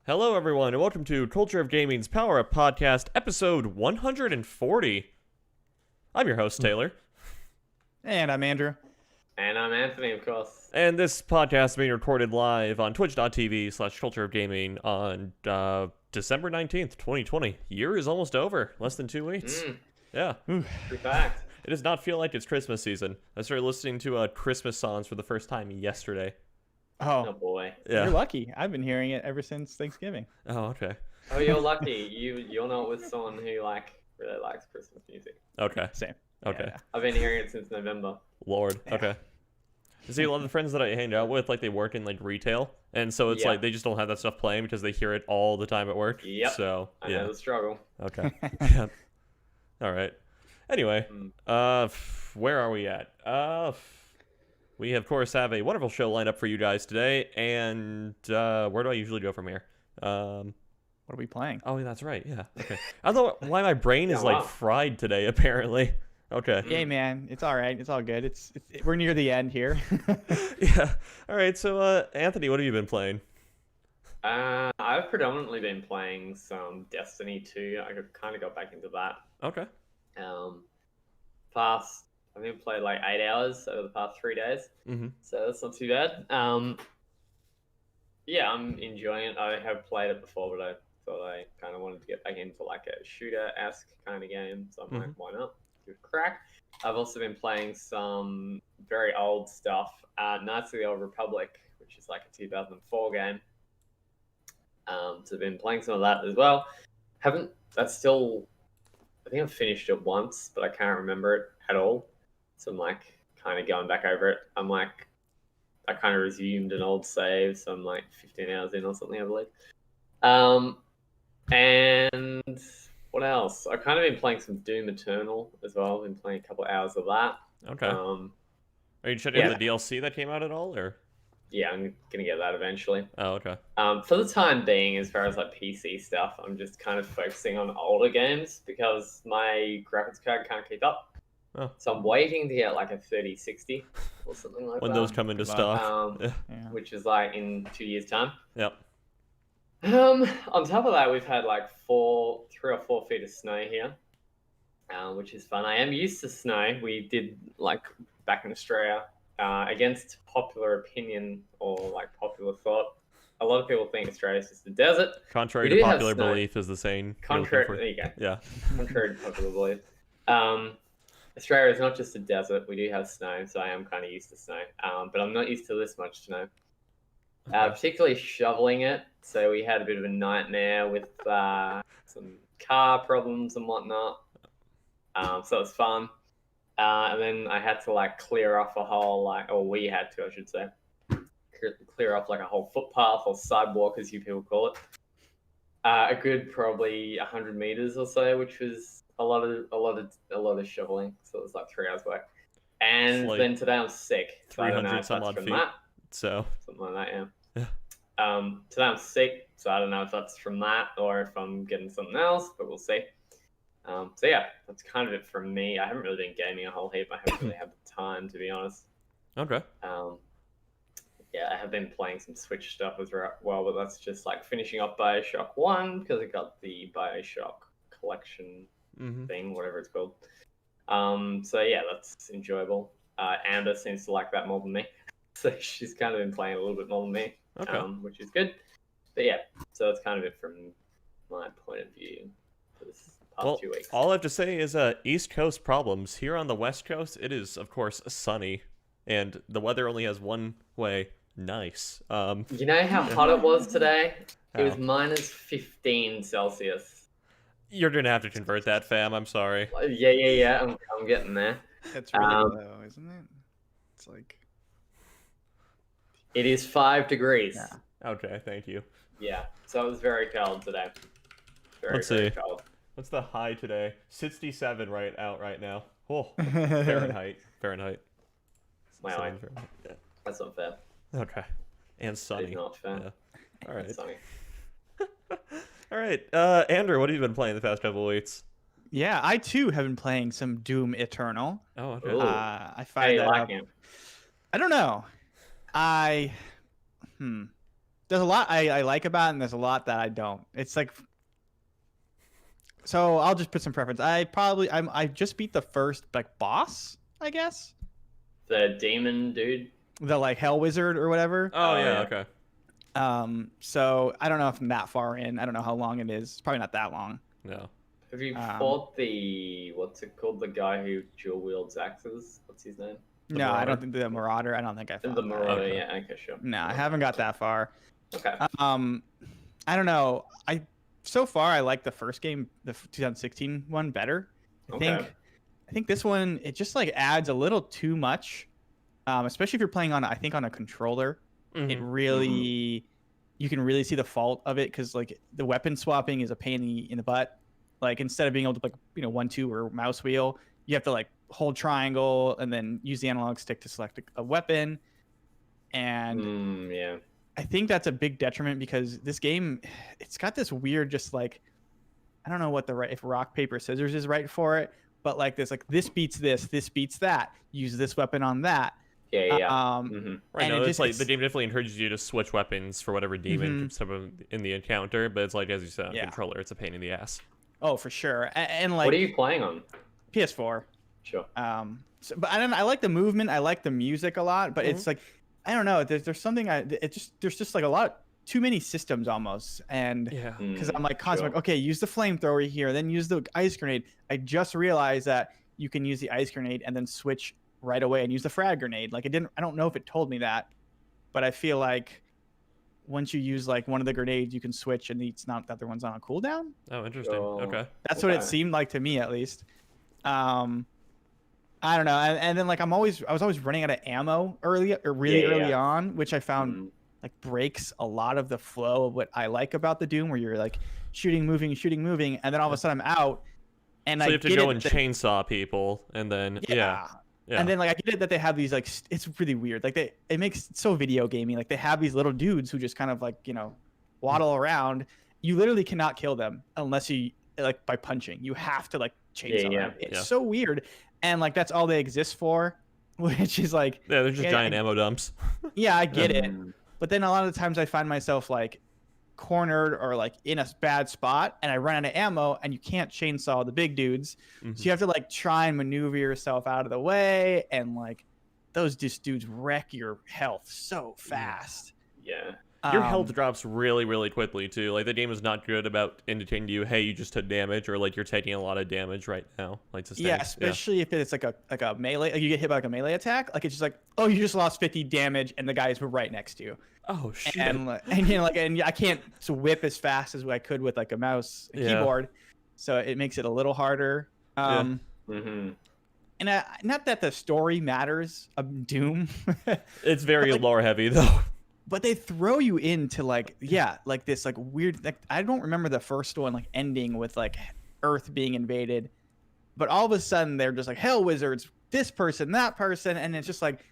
Hello, everyone, and welcome to Culture of Gaming's Power Up Podcast, episode 140. I'm your host, Taylor. And I'm Andrew. And I'm Anthony, of course. And this podcast is being recorded live on twitch.tv/Culture of Gaming on December 19th, 2020. Year is almost over. Less than 2 weeks. Yeah. True fact. It does not feel like it's Christmas season. I started listening to Christmas songs for the first time yesterday. Oh boy. Yeah. You're lucky. I've been hearing it ever since Thanksgiving. Oh, okay. Oh, you're lucky. You're not with someone who really likes Christmas music. Okay. Same. Okay. Yeah. I've been hearing it since November. Lord. Yeah. Okay. See, a lot of the friends that I hang out with, they work in retail, and so it's Yeah. they just don't have that stuff playing because they hear it all the time at work. Yep. So I yeah. know the struggle. Okay. Yeah. All right. Anyway, Mm. where are we at? We of course have a wonderful show lined up for you guys today, and where do I usually go from here? What are we playing? Oh, that's right. Yeah. Okay. I don't know why my brain is Yeah, wow. fried today. Apparently. Okay. Yay, man. It's all right. It's all good. We're near the end here. Yeah. All right. So, Anthony, what have you been playing? I've predominantly been playing some Destiny 2. I kind of got back into that. Okay. I think I played 8 hours over the past 3 days. Mm-hmm. So that's not too bad. Yeah, I'm enjoying it. I have played it before, but I thought I kind of wanted to get back into a shooter-esque kind of game. So I'm like, why not? Give it a crack. I've also been playing some very old stuff. Knights of the Old Republic, which is a 2004 game. So I've been playing some of that as well. I think I've finished it once, but I can't remember it at all. So I'm kind of going back over it. I kind of resumed an old save, so I'm 15 hours in or something, I believe. And what else? I've kind of been playing some Doom Eternal as well. I've been playing a couple of hours of that. Okay. Are you checking out the DLC that came out at all, or? Yeah, I'm gonna get that eventually. Oh, okay. For the time being, as far as PC stuff, I'm just kind of focusing on older games because my graphics card can't keep up. Oh. So I'm waiting to get a 3060 or something like When that. those come into stock. Yeah. Which is in 2 years' time. Yep. On top of that, we've had 3 or 4 feet of snow here, which is fun. I am used to snow. We did back in Australia. Against popular opinion or popular thought, a lot of people think Australia is just a desert. Contrary to popular belief is the same. There you go. Yeah. Contrary to popular belief. Australia is not just a desert. We do have snow, so I am kind of used to snow. But I'm not used to this much snow. Particularly shoveling it. So we had a bit of a nightmare with some car problems and whatnot. So it was fun. And then I had to clear off a whole or we had to, I should say, clear off a whole footpath or sidewalk, as you people call it. A good probably 100 meters or so, which was a lot of shoveling. So it was 3 hours work. And then today I'm sick. So I don't know if that's from that. So something like that, yeah. Today I'm sick, so I don't know if that's from that or if I'm getting something else, but we'll see. So yeah, that's kind of it from me. I haven't really been gaming a whole heap. I haven't really had the time, to be honest. Okay. Yeah, I have been playing some Switch stuff as well, but that's just finishing up BioShock 1 because I got the BioShock collection thing, whatever it's called. So yeah, that's enjoyable. Amber seems to like that more than me, so she's kind of been playing a little bit more than me, which is good. But yeah, so that's kind of it from my point of view for this. Well, 2 weeks. all I have to say is East Coast problems. Here on the West Coast, it is, of course, sunny, and the weather only has one way, nice. You know how hot it was today? How? It was minus 15 Celsius. You're going to have to convert that, fam. I'm sorry. Yeah. I'm getting there. That's really low, isn't it? It's It is 5 degrees. Yeah. Okay, thank you. Yeah, so it was very cold today. Let's Very see. cold. What's the high today? 67 right now. Oh, Fahrenheit. Wow. 7 Fahrenheit. Yeah. That's not fair. Okay. And That sunny. is not fair. Yeah. All right. It's sunny. All right. Andrew, what have you been playing the past couple of weeks? Yeah, I too have been playing some Doom Eternal. Oh, okay. Ooh. I How fired you that like up. him? I don't know. there's a lot I like about it, and there's a lot that I don't. It's like, so I'll just put some preference. I just beat the first like boss, I guess. The demon dude. The like hell wizard or whatever. Oh Oh, yeah, yeah. okay. So I don't know if I'm that far in. I don't know how long it is. It's probably not that long. No. Have you fought the what's it called? The guy who dual wields axes. What's his name? No, I Marauder? don't think the Marauder. I don't think I fought The that. Marauder. Okay. Yeah. Okay. Sure. No, I haven't got that far. Okay. I don't know. So far I like the first game, the 2016 one, better. Okay. I think this one, it just like adds a little too much, especially if you're playing on I think on a controller. It Mhm. really, you can really see the fault of it because like the weapon swapping is a pain in the butt. Like instead of being able to like 1-2 or mouse wheel, you have to like hold triangle and then use the analog stick to select a weapon. And Yeah. I think that's a big detriment because this game, it's got this weird, just like, I don't know what if rock, paper, scissors is right for it, but like this beats this beats that, use this weapon on that. Yeah. Yeah. Right, and no, it it's like the game definitely encourages you to switch weapons for whatever demon comes up in the encounter, but it's like, as you said, on Yeah. controller, it's a pain in the ass. Oh, for sure. And like What are you playing on? PS4. Sure. But I like the movement. I like the music a lot, but it's like, I don't know. There's something there's just like a lot, too many systems almost. And Yeah. because I'm like constantly Sure. like, okay, use the flamethrower here, then use the ice grenade. I just realized that you can use the ice grenade and then switch right away and use the frag grenade. Like I don't know if it told me that, but I feel like once you use like one of the grenades, you can switch and it's not the other one's on a cooldown. Oh, interesting. Oh. Okay. That's what it Okay. seemed like to me, at least. I don't know. And then like I was always running out of ammo really early Yeah. on, which I found Mm. like breaks a lot of the flow of what I like about the Doom, where you're like shooting, moving, and then all of a sudden I'm out. And So I you have to get go it and that- chainsaw people, and then yeah. And then like I get it that they have these like it's really weird. Like it makes it so video gamey. Like they have these little dudes who just kind of like waddle around. You literally cannot kill them unless you like by punching. You have to like chainsaw Yeah. them. It's Yeah. so weird, and like that's all they exist for, which is like Yeah, they're just Yeah, giant ammo dumps. yeah, I get it. Mm. But then a lot of the times I find myself like cornered or like in a bad spot and I run out of ammo and you can't chainsaw the big dudes. Mhm. So you have to like try and maneuver yourself out of the way, and like those just dudes wreck your health so fast. Yeah. Your health Um, drops really, really quickly too. Like the game is not good about indicating to you, hey, you just took damage, or like you're taking a lot of damage right now. Like sustained. Yeah, especially if it's like a melee, like you get hit by like a melee attack, like it's just like, oh, you just lost 50 damage and the guys were right next to you. Oh shit. And I can't whip as fast as I could with like a mouse and Yeah. keyboard, so it makes it a little harder. Yeah. Mm-hmm. And not that the story matters of Doom, It's very like- lore heavy though. but they throw you into like this like weird, like I don't remember the first one like ending with like Earth being invaded, but all of a sudden they're just like hell wizards, this person, that person, and it's just like,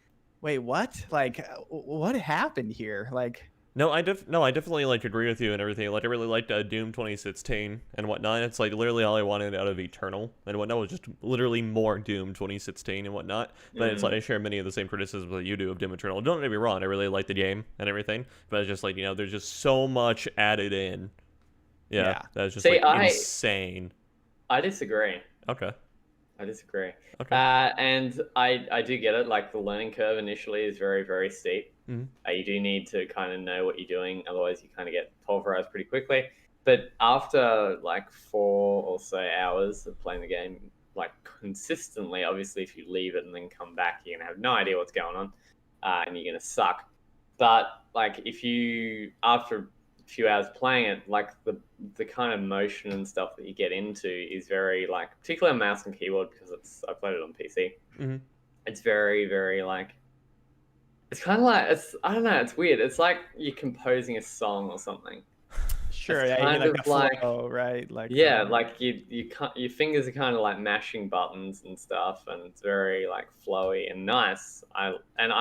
wait, what? Like what happened here? Like No, I definitely like agree with you and everything. Like I really liked Doom 2016 and whatnot. It's like literally all I wanted out of Eternal and whatnot was just literally more Doom 2016 and whatnot. But it's like I share many of the same criticisms that you do of Doom Eternal. Don't get me wrong, I really like the game and everything, but it's just like there's just so much added in. Yeah. That's just See, insane. I disagree. Okay. I disagree. Okay. And I do get it. Like the learning curve initially is very, very steep. Mhm. You do need to kind of know what you're doing. Otherwise, you kind of get pulverized pretty quickly. But after like 4 or so hours of playing the game, like consistently, obviously, if you leave it and then come back, you're going to have no idea what's going on. And you're going to suck. But like if you, after a few hours playing it, like the kind of motion and stuff that you get into is very like, particularly on mouse and keyboard, because I played it on PC. Mhm. It's very, very like, it's kind of like, I don't know, it's weird. It's like you're composing a song or something. sure, It's yeah, you kind get, of like the like- flow, right? Like Yeah, like your fingers are kind of like mashing buttons and stuff, and it's very like flowy and nice. I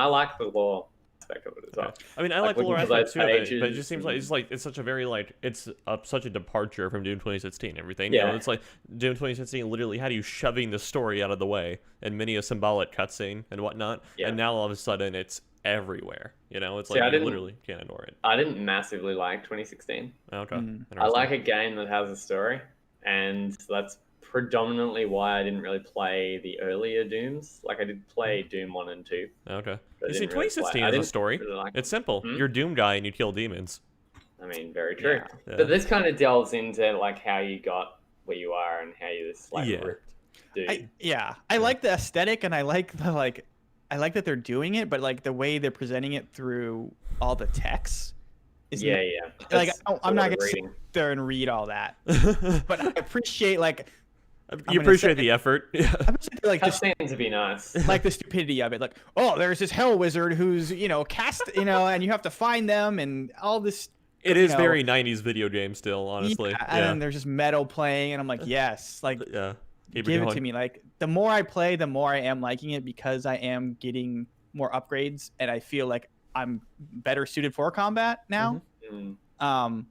like the lore aspect of it as well. I mean, I Like like the lore looking for aspect those too, but it pages just seems like and- it's such a very like it's such a departure from Doom 2016 and everything. Yeah. It's like Doom 2016 literally had you shoving the story out of the way and many a symbolic cutscene and whatnot, Yeah. and now all of a sudden it's everywhere. You know, it's See, like I you didn't- literally can't ignore it. I didn't massively like 2016. Okay. I Interesting. like a game that has a story, and that's predominantly why I didn't really play the earlier Dooms. Like I did play Doom 1 and 2. Okay. but I You see, didn't really 2016 play- I has a didn't story. really like It's them. simple. Hmm? You're a Doom guy and you kill demons. I mean, very true. Yeah. But this kind of delves into like how you got where you are and how you're this like Yeah. ripped dude. I like the aesthetic, and I like I like that they're doing it, but like the way they're presenting it through all the text is yeah. like That's I'm a not lot of gonna sit reading. there and read all that, but I appreciate like You gonna appreciate say- the effort. Yeah. I appreciate, like the Cutscenes would be nice. like the stupidity of it. Like, oh, there's this hell wizard who's cast, and you have to find them and all this. It is know, very 90s video game still, honestly. Yeah, and then there's just metal playing, and I'm like, yes, like Yeah. Keep give it going. to me. Like the more I play, the more I am liking it because I am getting more upgrades, and I feel like I'm better suited for combat now. Mm.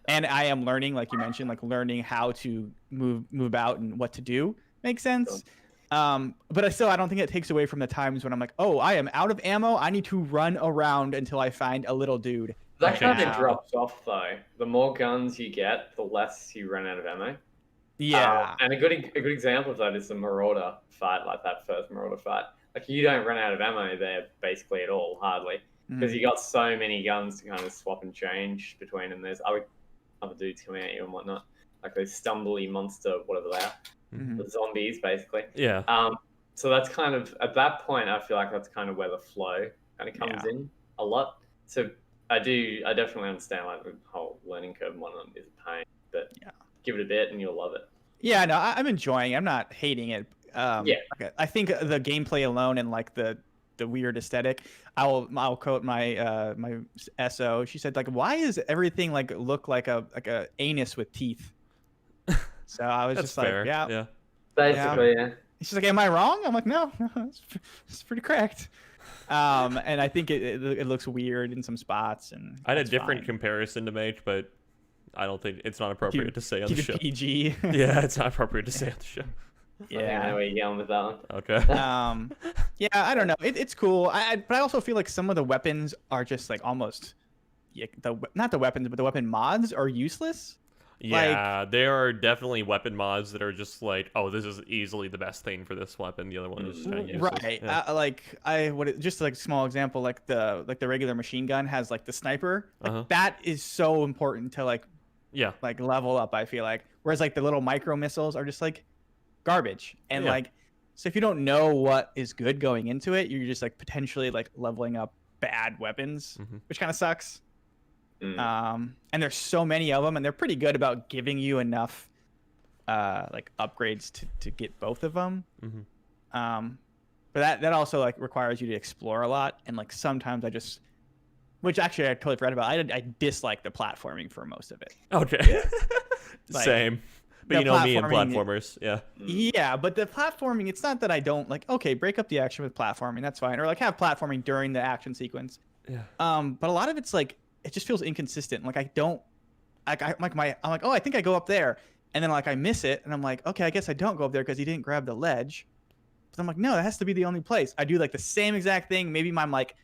And I am learning, like you mentioned, like learning how to move out and what to do. Makes sense. But I don't think it takes away from the times when I'm like, oh, I am out of ammo. I need to run around until I find a little dude. That Okay. kind of drops off though. The more guns you get, the less you run out of ammo. Yeah. And a good example of that is the Marauder fight, like that first Marauder fight. Like you don't run out of ammo there basically at all, hardly, because you got so many guns to kind of swap and change between, and there's other dudes coming at you and whatnot, like those stumbly monster, whatever they are, Mhm. the zombies basically. Yeah. So that's kind of at that point, I feel like that's kind of where the flow kind of comes in a lot. So I definitely understand like the whole learning curve and whatnot is a pain, but give it a bit and you'll love it. Yeah, no, I'm enjoying it. I'm not hating it. Okay. I think the gameplay alone and like the weird aesthetic. I'll quote my my SO. She said like, "Why is everything like look like a anus with teeth?" So I was That's just fair. like, yeah. Yeah. Basically, yeah. She's like, "Am I wrong?" I'm like, "No, it's pretty correct." And I think it looks weird in some spots, and I had a that's different fine. comparison to make, but I don't think it's not appropriate to say on the Keep show. it PG. Yeah, it's not appropriate to say on the show. I think I know Yeah. where you're going with that one. Okay. Yeah, I don't know. It's cool. But I also feel like some of the weapons are just like almost, not the weapons, but the weapon mods are useless. Yeah, there are definitely weapon mods that are just like, oh, this is easily the best thing for this weapon. The other one is just kind of useless. Right. Yeah. Just like small example, like the regular machine gun has like the sniper. Like, that is so important to like level up. I feel like, whereas like the little micro missiles are just like garbage, and like, so if you don't know what is good going into it, you're just like potentially like leveling up bad weapons, which kind of sucks. And there's so many of them, and they're pretty good about giving you enough like upgrades to get both of them. But that also like requires you to explore a lot, and like sometimes which actually I totally forgot about. I dislike the platforming for most of it. Okay. Like, Same. But the you know me and platforming- platformers. Yeah. Yeah, but the platforming, it's not that I don't like, okay, break up the action with platforming, that's fine. Or like have platforming during the action sequence. Yeah. But a lot of it's like, it just feels inconsistent. Like I'm like, oh, I think I go up there. And then like I miss it. And I'm like, okay, I guess I don't go up there because he didn't grab the ledge. But I'm like, no, that has to be the only place. I do like the same exact thing. Maybe I'm like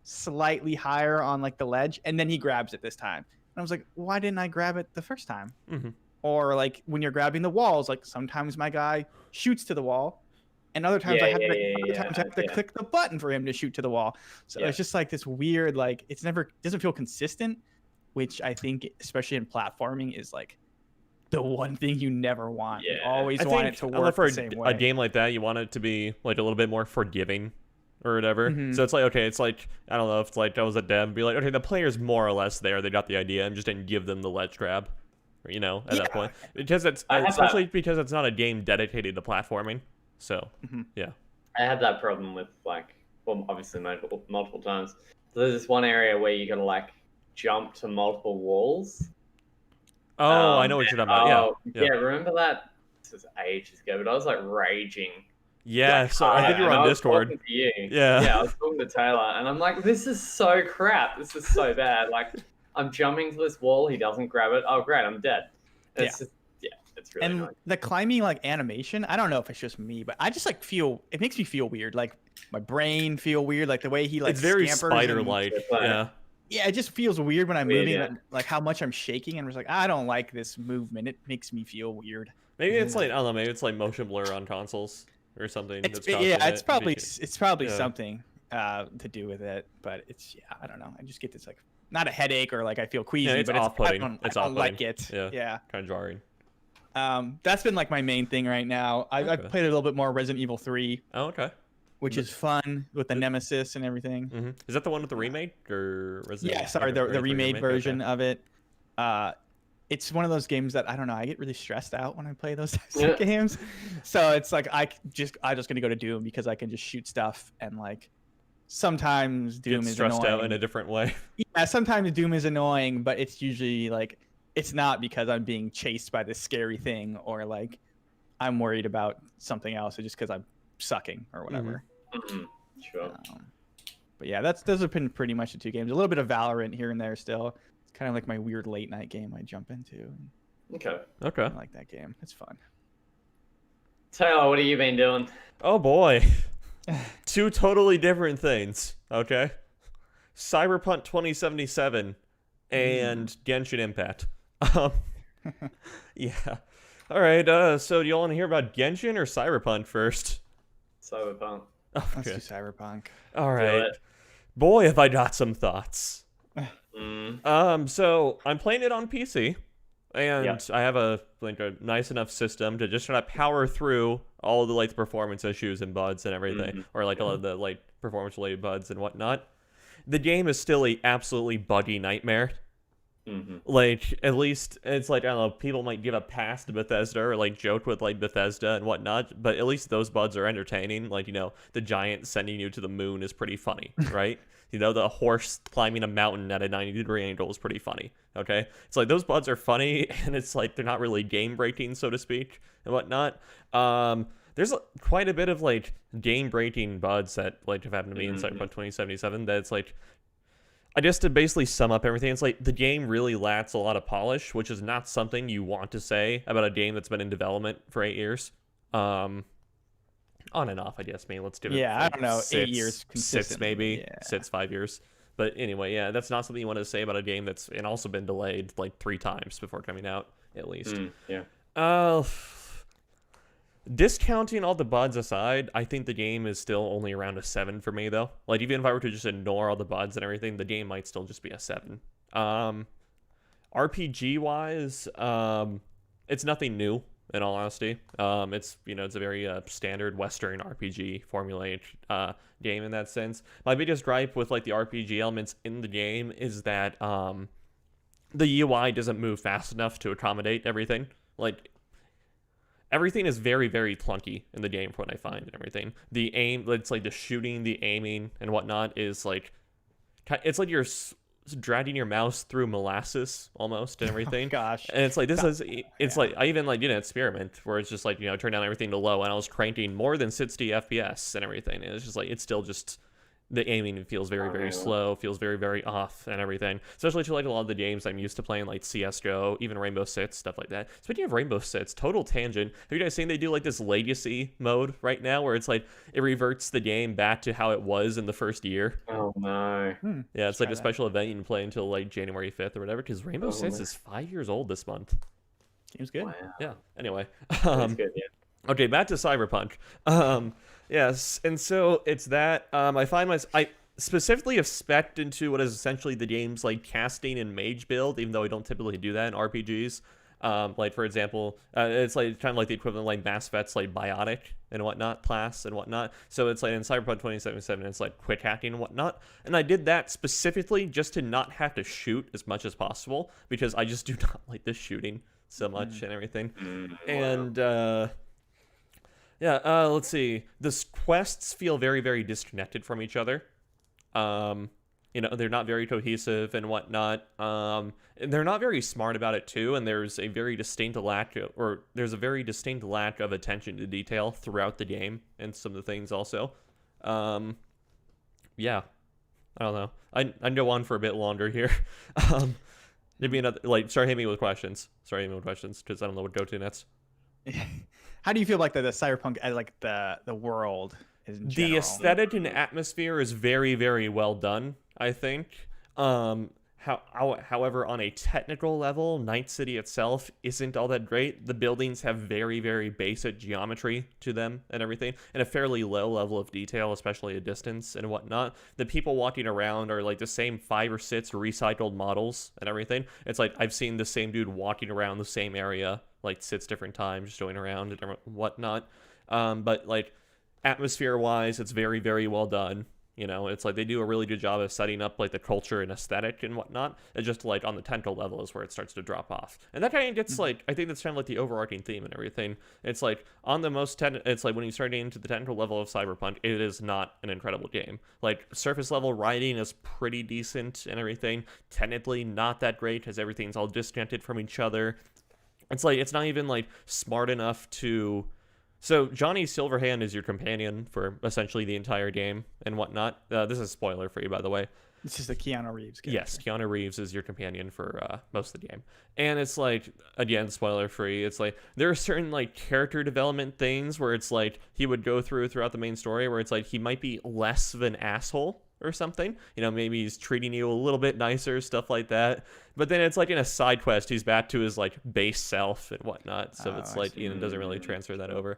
slightly higher on like the ledge. And then he grabs it this time. And I was like, why didn't I grab it the first time? Or like when you're grabbing the walls, like sometimes my guy shoots to the wall, and other times I have to click the button for him to shoot to the wall. So it's just like this weird, like doesn't feel consistent, which I think, especially in platforming, is like the one thing you never want. You always want it to work for the same way. a game like that, you want it to be like a little bit more forgiving or whatever. So it's like, okay, it's like, I don't know, if it's like I was a dev, be like, okay, the player's more or less there. They got the idea. I'm just didn't give them the ledge grab. You know, at that point, because it's especially because it's not a game dedicated to platforming. So yeah, I had that problem with like, well, obviously multiple times. So there's this one area where you gotta like jump to multiple walls. Oh, I know what you're talking about. Yeah. Remember that? This was ages ago, but I was like raging. Yeah, so I think you're and on I was Discord. talking to you. Yeah. I was talking to Taylor, and I'm like, this is so crap. This is so bad. Like, I'm jumping to this wall. He doesn't grab it. Oh, great. I'm dead. It's just, It's really And annoying. the climbing like animation, I don't know if it's just me, but I just like it makes me feel weird. Like my brain feel weird, like the way he like It's very scampers and- spider-like. Yeah. Yeah, it just feels weird when I'm Weird, moving, yeah. like how much I'm shaking, and I was like, I don't like this movement. It makes me feel weird. Maybe it's like I don't know. Maybe it's like motion blur on consoles or something. It's that's causing yeah, it's it. probably Yeah. something to do with it, but it's I don't know. I just get this like not a headache or like I feel queasy, it's but off-putting. I It's don't like off-putting. it. Yeah. Yeah. Kind of jarring. That's been like my main thing right now. I've Okay. played a little bit more Resident Evil 3, Oh, okay. which is fun with the Nemesis and everything. Mm-hmm. Is that the one with the remake or Resident Yeah, Evil? sorry, Okay, the right, remade remake, version okay. of it. It's one of those games that I don't know. I get really stressed out when I play those types Yeah. of games. So it's like I just gonna go to Doom because I can just shoot stuff and like sometimes Doom Get is stressed annoying. out in a different way. Yeah, sometimes Doom is annoying, but it's usually like it's not because I'm being chased by this scary thing or like I'm worried about something else. It's just because I'm sucking or whatever. Mhm. Sure. But yeah, those have been pretty much the two games. A little bit of Valorant here and there still. It's kind of like my weird late night game I jump into. Okay. Okay. I like that game. It's fun. Taylor, what have you been doing? Oh boy. Two totally different things. Okay. Cyberpunk 2077 and Genshin Impact. Um, yeah. All right. So do you all want to hear about Genshin or Cyberpunk first? Cyberpunk. Let's do Okay. Cyberpunk. All Do right. it. Boy, have I got some thoughts. Mm. So I'm playing it on PC, and Yeah. I have a nice enough system to just try to power through all of the like performance issues and bugs and everything, Mhm. or like all of the like performance related bugs and whatnot. The game is still a absolutely buggy nightmare. Mm-hmm. Like, at least it's like I don't know, people might give a pass to Bethesda or like joke with like Bethesda and whatnot, but at least those bugs are entertaining. Like, you know, the giant sending you to the moon is pretty funny, right? You know, the horse climbing a mountain at a 90-degree angle is pretty funny. Okay, it's like those bugs are funny, and it's like they're not really game breaking, so to speak, and whatnot. There's quite a bit of like game breaking bugs that like have happened to me in Cyberpunk 2077. That's like, I guess to basically sum up everything, it's like the game really lacks a lot of polish, which is not something you want to say about a game that's been in development for 8 years. On and off, I guess. Maybe let's give it. Yeah, I like, don't know, 8 six- years six consistently, maybe, yeah. 6, 5 years. But anyway, yeah, that's not something you want to say about a game that's and also been delayed like 3 times before coming out, at least. Yeah. Discounting all the bugs aside, I think the game is still only around a 7 for me, though. Like, even if I were to just ignore all the bugs and everything, the game might still just be a 7. RPG-wise, it's nothing new, in all honesty. It's, you know, it's a very standard Western RPG formulaic game in that sense. My biggest gripe with, like, the RPG elements in the game is that the UI doesn't move fast enough to accommodate everything. Like, everything is very, very clunky in the game from what I find and everything. The aim, it's like the shooting, the aiming, and whatnot is like, it's like you're dragging your mouse through molasses almost and everything. Gosh. And it's like, like, I even like did an experiment where it's just like, you know, turn down everything to low and I was cranking more than 60 FPS and everything. And it's just like, it's still just, the aiming feels very, very slow, feels very, very off and everything. Especially to like a lot of the games I'm used to playing, like CSGO, even Rainbow Six, stuff like that. Speaking of Rainbow Six, total tangent. Have you guys seen they do like this legacy mode right now where it's like it reverts the game back to how it was in the first year? Oh no. Yeah, it's like try a special event you can play until like January 5th or whatever, because Rainbow Oh, Six man. is 5 years old this month. Seems good. Wow. Yeah, anyway. That's good, yeah. Okay, back to Cyberpunk. Yes, and so it's that. I find I specifically have spec'd into what is essentially the game's like casting and mage build, even though I don't typically do that in RPGs. Like for example, it's like kind of like the equivalent of like Mass Effect's like biotic and whatnot class and whatnot. So it's like in Cyberpunk 2077, it's like quick hacking and whatnot. And I did that specifically just to not have to shoot as much as possible because I just do not like the shooting so much and everything. And yeah, let's see. The quests feel very, very disconnected from each other. You know, they're not very cohesive and whatnot. And they're not very smart about it too. And there's a very distinct lack of attention to detail throughout the game and some of the things also. Yeah, I don't know. I can go on for a bit longer here. Give me another, like, start hitting me with questions. Start hitting me with questions, because I don't know what go to next. How do you feel like the cyberpunk, like the world in general? The aesthetic and atmosphere is very, very well done, I think. However, on a technical level, Night City itself isn't all that great. The buildings have very, very basic geometry to them and everything, and a fairly low level of detail, especially at distance and whatnot. The people walking around are like the same 5 or 6 recycled models and everything. It's like I've seen the same dude walking around the same area like 6 different times, just going around and whatnot. But like atmosphere-wise, it's very, very well done. You know, it's like they do a really good job of setting up like the culture and aesthetic and whatnot. It's just like on the technical level is where it starts to drop off, and that kind of gets like, I think that's kind of like the overarching theme and everything. It's like on the most it's like when you start getting into the technical level of Cyberpunk, it is not an incredible game. Like surface level writing is pretty decent and everything. Technically not that great because everything's all disconnected from each other. It's like it's not even like smart enough to. So Johnny Silverhand is your companion for essentially the entire game and whatnot. This is a spoiler for you, by the way. It's just a Keanu Reeves character. Yes, Keanu Reeves is your companion for most of the game. And it's like, again, spoiler free. It's like there are certain like character development things where it's like he would go throughout the main story where it's like he might be less of an asshole or something. You know, maybe he's treating you a little bit nicer, stuff like that. But then it's like in a side quest, he's back to his like base self and whatnot. So it's like, you know, doesn't really transfer that over.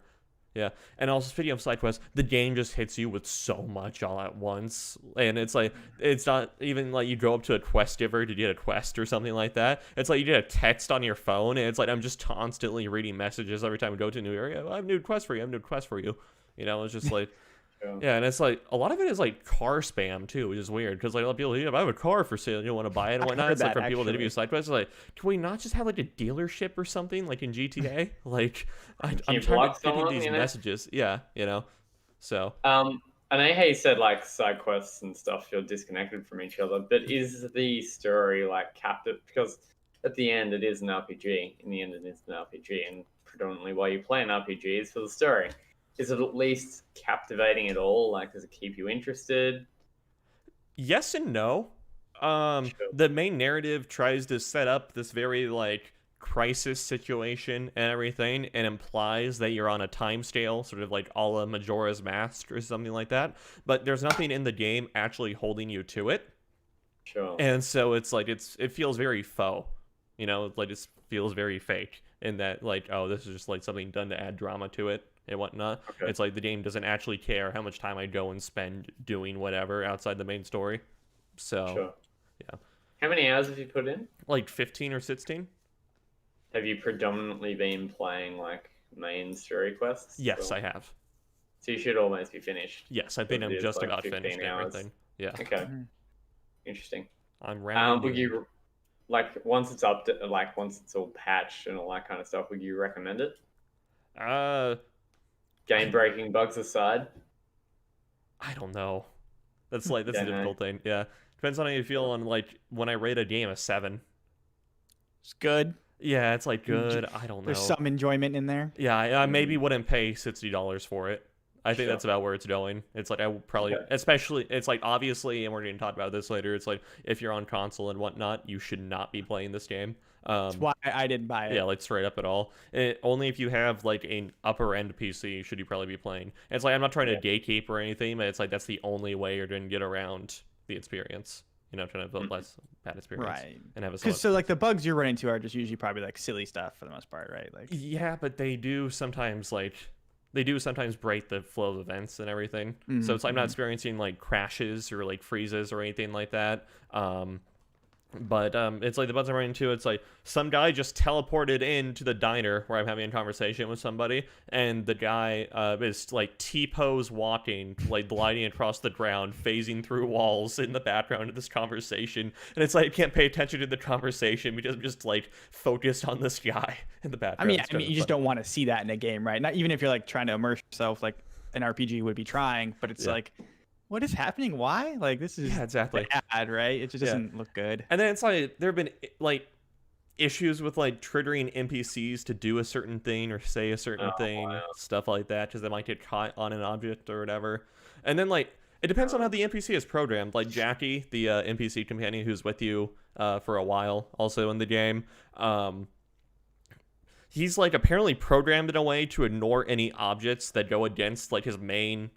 Yeah, and also speaking of side quests, the game just hits you with so much all at once, and it's like it's not even like you go up to a quest giver to get a quest or something like that. It's like you get a text on your phone, and it's like I'm just constantly reading messages every time we go to a new area. I have a new quest for you. I have a new quest for you. You know, it's just like. Yeah, and it's like a lot of it is like car spam too, which is weird because like a lot of people, I have a car for sale, you want to buy it and whatnot. It's like from people that give you side quests. Like, can we not just have like a dealership or something like in GTA? Like, I'm tired of getting these messages. Yeah, you know. So. I know how you said like side quests and stuff feel disconnected from each other, but is the story like captive? Because at the end it is an RPG. In the end, it is an RPG, and predominantly why you play an RPG is for the story. Is it at least captivating at all? Like, does it keep you interested? Yes and no. Sure. The main narrative tries to set up this very, like, crisis situation and everything, and implies that you're on a time scale, sort of like a la Majora's Mask or something like that. But there's nothing in the game actually holding you to it. Sure. And so it's like, it feels very faux. You know, like, it feels very fake in that, like, oh, this is just, like, something done to add drama to it. And whatnot. Okay. It's like the game doesn't actually care how much time I go and spend doing whatever outside the main story. So, sure. Yeah. How many hours have you put in? Like 15 or 16. Have you predominantly been playing like main story quests? Yes, I have. So you should almost be finished. Yes, I think I'm just like about finished and everything. Yeah. Okay. Mm-hmm. Interesting. I'm rounding. Would you like once it's up to, like once it's all patched and all that kind of stuff? Would you recommend it? Game-breaking bugs aside? I don't know. That's like, that's a difficult thing. Yeah. Depends on how you feel on, like, when I rate a game a 7. It's good. Yeah, it's like good. I don't know. There's some enjoyment in there. Yeah, I maybe wouldn't pay $60 for it. I think that's about where it's going. It's like I would probably, especially, it's like obviously, and we're going to talk about this later, it's like if you're on console and whatnot, you should not be playing this game. That's why I didn't buy it. Yeah, like straight up at all. Only if you have like an upper end PC should you probably be playing. And it's like I'm not trying to gatekeep or anything, but it's like that's the only way you're going to get around the experience. You know, trying to build less bad experience, right? And have a so like the bugs you're running into are just usually probably like silly stuff for the most part, right? Like yeah, but they do sometimes break the flow of events and everything. Mm-hmm. So it's like I'm not experiencing like crashes or like freezes or anything like that. But it's like the bugs I'm running into, it's like some guy just teleported into the diner where I'm having a conversation with somebody, and the guy is like T-pose walking, like gliding across the ground, phasing through walls in the background of this conversation. And it's like I can't pay attention to the conversation because I'm just like focused on this guy in the background. I mean, you just don't want to see that in a game, right? Not even if you're like trying to immerse yourself like an RPG would be trying, but it's like, what is happening? Why? Like, this is exactly bad, right? It just doesn't look good. And then it's like there have been like issues with like triggering NPCs to do a certain thing or say a certain thing, stuff like that, because they might get caught on an object or whatever. And then like It depends on how the NPC is programmed. Like Jackie, the NPC companion who's with you for a while, also in the game. He's like apparently programmed in a way to ignore any objects that go against like his main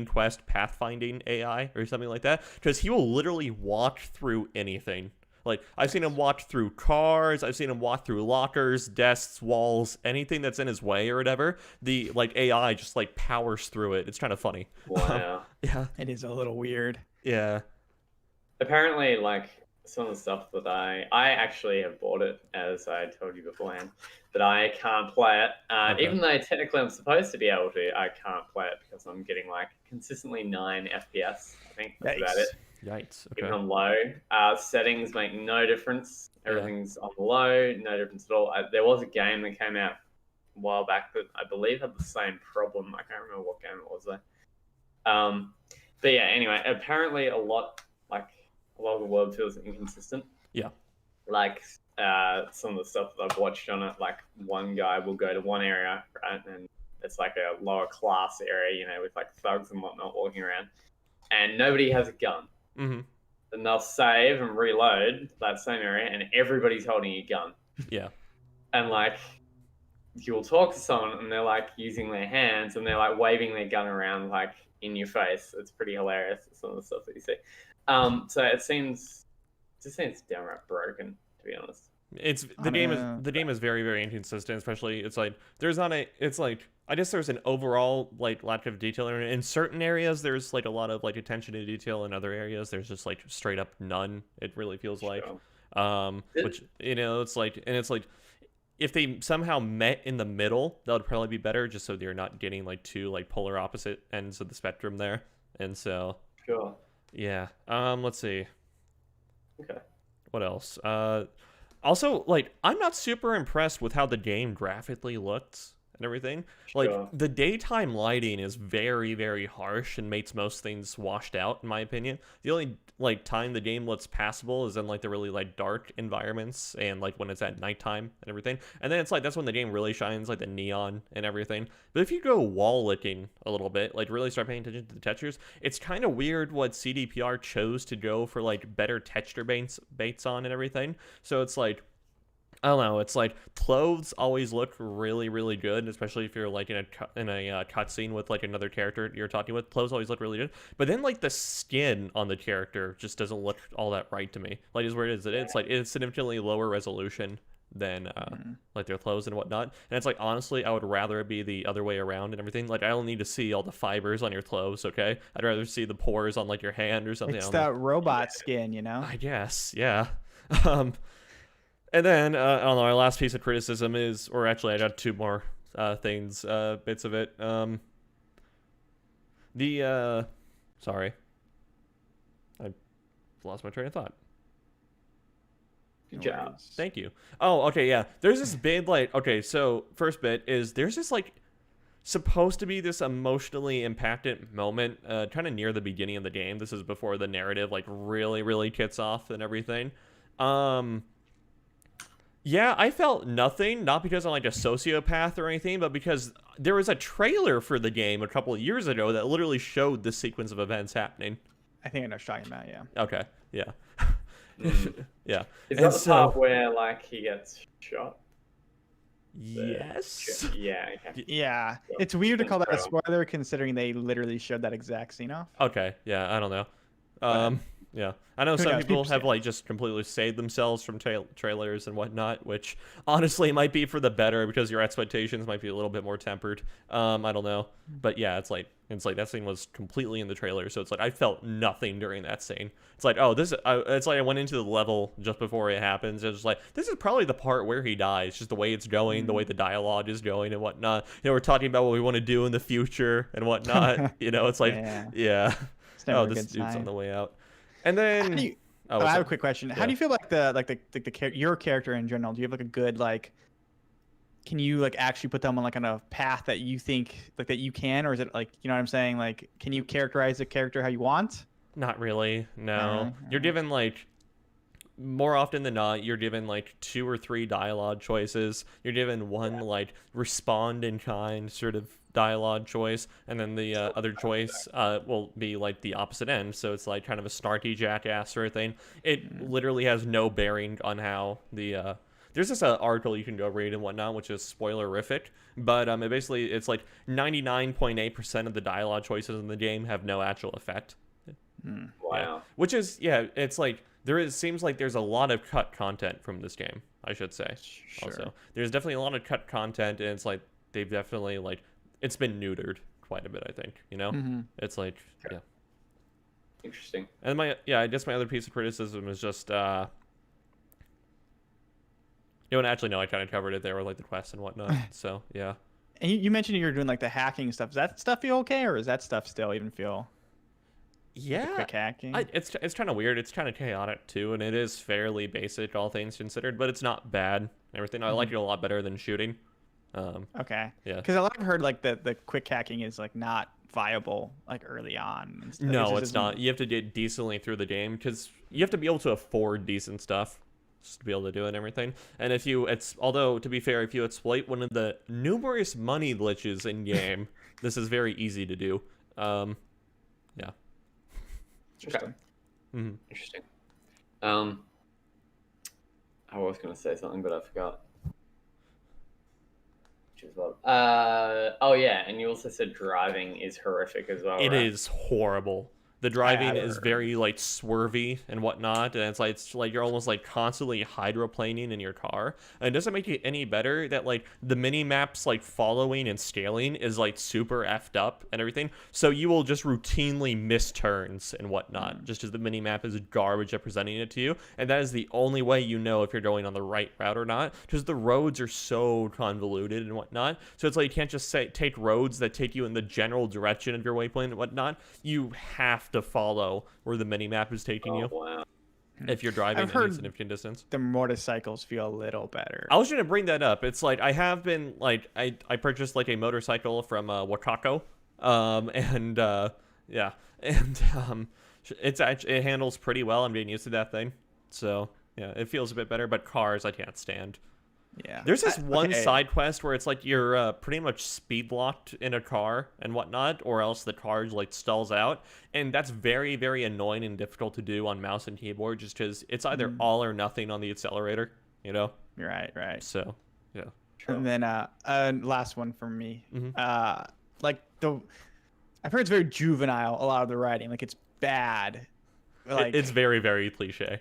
quest pathfinding AI or something like that, because he will literally walk through anything. Like I've seen him walk through cars, I've seen him walk through lockers, desks, walls, anything that's in his way or whatever. The like AI just like powers through it. It's kind of funny. Wow. Yeah. It is a little weird. Yeah. Apparently, like some of the stuff that I actually have bought it, as I told you beforehand, but I can't play it. Okay. Even though technically I'm supposed to be able to, I can't play it because I'm getting like consistently 9 FPS. I think that's about it. Yikes. Even Okay. on low. Settings make no difference. Everything's on the low, no difference at all. There was a game that came out a while back that I believe had the same problem. I can't remember what game it was though. But yeah, anyway, apparently a lot of the world feels inconsistent. Yeah. Like some of the stuff that I've watched on it, like one guy will go to one area, right, and it's like a lower class area, you know, with like thugs and whatnot walking around, and nobody has a gun. Mm-hmm. And they'll save and reload that same area, and everybody's holding a gun. Yeah. And like, you'll talk to someone, and they're like using their hands, and they're like waving their gun around like in your face. It's pretty hilarious. Some of the stuff that you see. So it just seems downright broken, to be honest. The game is very, very inconsistent, especially I guess there's an overall like lack of detail in certain areas. There's like a lot of like attention to detail. In other areas there's just like straight up none, it really feels like. Which, you know, it's like if they somehow met in the middle, that would probably be better, just so you're not getting like two like polar opposite ends of the spectrum there. And so Sure. yeah, let's see Okay. what else. Also, like, I'm not super impressed with how the game graphically looked and everything. Like, Sure. the daytime lighting is very, very harsh and makes most things washed out, in my opinion. The only, like, time the game looks passable is in, like, the really, like, dark environments and, like, when it's at nighttime and everything. And then it's, like, that's when the game really shines, like, the neon and everything. But if you go wall-licking a little bit, like, really start paying attention to the textures, it's kind of weird what CDPR chose to go for, like, better texture baits on and everything. So it's, like, I don't know. It's like clothes always look really, really good, especially if you're like in a cutscene with like another character you're talking with. Clothes always look really good, but then like the skin on the character just doesn't look all that right to me. Like, is where it is. It's like it's significantly lower resolution than like their clothes and whatnot. And it's like, honestly, I would rather it be the other way around and everything. Like, I don't need to see all the fibers on your clothes. Okay, I'd rather see the pores on like your hand or something. It's that robot skin, you know. I guess, yeah. And then, I don't know, our last piece of criticism is, or actually I got two more bits of it. Sorry. I lost my train of thought. Good job. Thank you. Oh, okay, yeah. There's this big, like, okay, so first bit is there's this, like, supposed to be this emotionally impacted moment kind of near the beginning of the game. This is before the narrative, like, really, really kicks off and everything. Yeah, I felt nothing, not because I'm like a sociopath or anything, but because there was a trailer for the game a couple of years ago that literally showed this sequence of events happening. I think I know what you're talking about, yeah. Okay, yeah. Yeah. Is that the part where, like, he gets shot? Yes. Yeah, okay. Yeah. It's weird to call that a spoiler considering they literally showed that exact scene off. Okay, yeah, I don't know. Yeah, I know some people have like just completely saved themselves from trailers and whatnot, which honestly might be for the better because your expectations might be a little bit more tempered. I don't know, but yeah, it's like that scene was completely in the trailer, so it's like I felt nothing during that scene. It's like, oh, it's like I went into the level just before it happens. It's just like, this is probably the part where he dies, just the way it's going, the way the dialogue is going and whatnot. You know, we're talking about what we want to do in the future and whatnot. You know, it's like, yeah. Oh, this dude's on the way out. And then, I have a quick question. Yeah. How do you feel like your character in general? Do you have like a good like? Can you like actually put them on like on a path that you think like that you can, or is it like, you know what I'm saying? Like, can you characterize the character how you want? Not really. No, you're given like more often than not, you're given like 2 or 3 dialogue choices. You're given one like respond in kind sort of dialogue choice, and then the other choice will be like the opposite end. So it's like kind of a snarky jackass sort of thing. It literally has no bearing on how the there's this article you can go read and whatnot, which is spoilerific, but it basically it's like 99.8% of the dialogue choices in the game have no actual effect. Wow. Yeah. Which is it's like seems like there's a lot of cut content from this game, I should say. Sure. Also, there's definitely a lot of cut content, and it's like they've definitely like it's been neutered quite a bit, I think, you know? It's like yeah. Interesting. And I guess my other piece of criticism is just actually no, I kind of covered it there with like the quests and whatnot. So, yeah. And you mentioned you were doing like the hacking stuff. Does that stuff feel okay, or is that stuff still even feel Yeah, quick hacking? It's kind of weird. It's kind of chaotic too, and it is fairly basic, all things considered. But it's not bad. And everything. I like it a lot better than shooting. Okay. Yeah. Because I've heard like the quick hacking is like not viable like early on. And stuff. No, it's not. You have to get decently through the game because you have to be able to afford decent stuff just to be able to do it and everything. And although to be fair, if you exploit one of the numerous money glitches in game, this is very easy to do. Yeah. Okay. Interesting. I was going to say something, but I forgot. Oh yeah, and you also said driving is horrific as well. It right? is horrible. The driving is very like swervy and whatnot, and it's like you're almost like constantly hydroplaning in your car. And it doesn't make it any better that like the mini maps like following and scaling is like super effed up and everything. So you will just routinely miss turns and whatnot, just as the mini map is garbage at presenting it to you. And that is the only way you know if you're going on the right route or not, because the roads are so convoluted and whatnot. So it's like you can't just take roads that take you in the general direction of your waypoint and whatnot. You have to follow where the mini map is taking you Wow. if you're driving I've any heard significant distance. the motorcycles feel a little better. I was going to bring that up. It's like I have been like I purchased like a motorcycle from Wakako, and yeah, and it handles pretty well. I'm getting used to that thing, so yeah, it feels a bit better. But cars, I can't stand. Yeah. There's this one okay. side quest where it's like you're pretty much speed locked in a car and whatnot, or else the car like stalls out, and that's very, very annoying and difficult to do on mouse and keyboard, just because it's either all or nothing on the accelerator, you know. Right. So, yeah. And then last one from me. Like I've heard it's very juvenile. A lot of the writing, like it's bad. Like It's very, very cliche.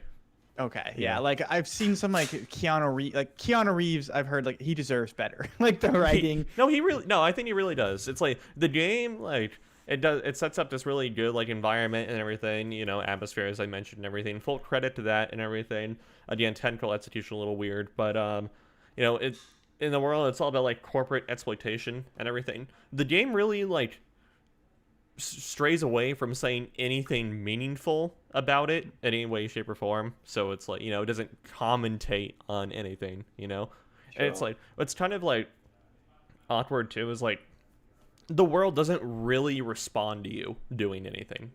okay, Yeah. yeah. Like I've seen some like Keanu Reeves. I've heard like he deserves better. Like the writing. I think he really does. It's like the game, like it sets up this really good like environment and everything, you know, atmosphere as I mentioned and everything. Full credit to that and everything. Again, technical execution a little weird, but you know, it's in the world it's all about like corporate exploitation and everything. The game really like strays away from saying anything meaningful about it in any way, shape, or form. So it's like, you know, it doesn't commentate on anything, you know? And it's like, what's kind of like awkward too is like the world doesn't really respond to you doing anything.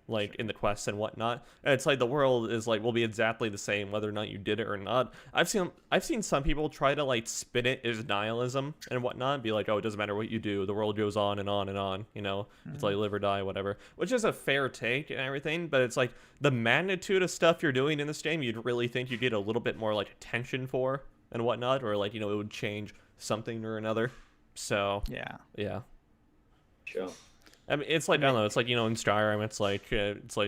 Like in the quests and whatnot, and it's like the world is like will be exactly the same whether or not you did it or not. I've seen some people try to like spin it as nihilism and whatnot, be like, oh, it doesn't matter what you do, the world goes on and on and on, you know, it's like live or die, whatever, which is a fair take and everything, but it's like the magnitude of stuff you're doing in this game, you'd really think you'd get a little bit more like attention for and whatnot, or like, you know, it would change something or another. So yeah. Sure. I mean, it's like, I don't know, it's like, you know, in Skyrim, it's like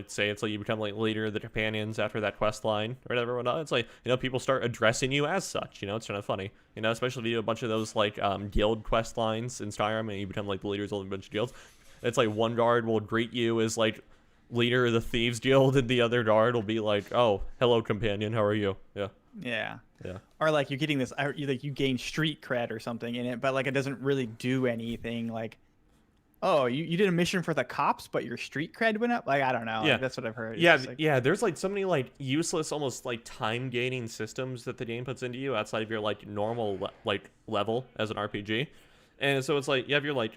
say it's like you become like leader of the companions after that quest line or whatever, whatnot. It's like, you know, people start addressing you as such, you know, it's kind of funny, you know, especially if you do a bunch of those like guild quest lines in Skyrim and you become like the leaders of a bunch of guilds. It's like one guard will greet you as like leader of the Thieves Guild and the other guard will be like, oh, hello companion, how are you? Yeah. Or like you're getting this, you gain street cred or something in it, but like it doesn't really do anything. Like, oh, you did a mission for the cops, but your street cred went up? Like, I don't know. Yeah. Like, that's what I've heard. Yeah, like, there's like so many like useless, almost like time gating systems that the game puts into you outside of your like normal like level as an RPG. And so it's like you have your like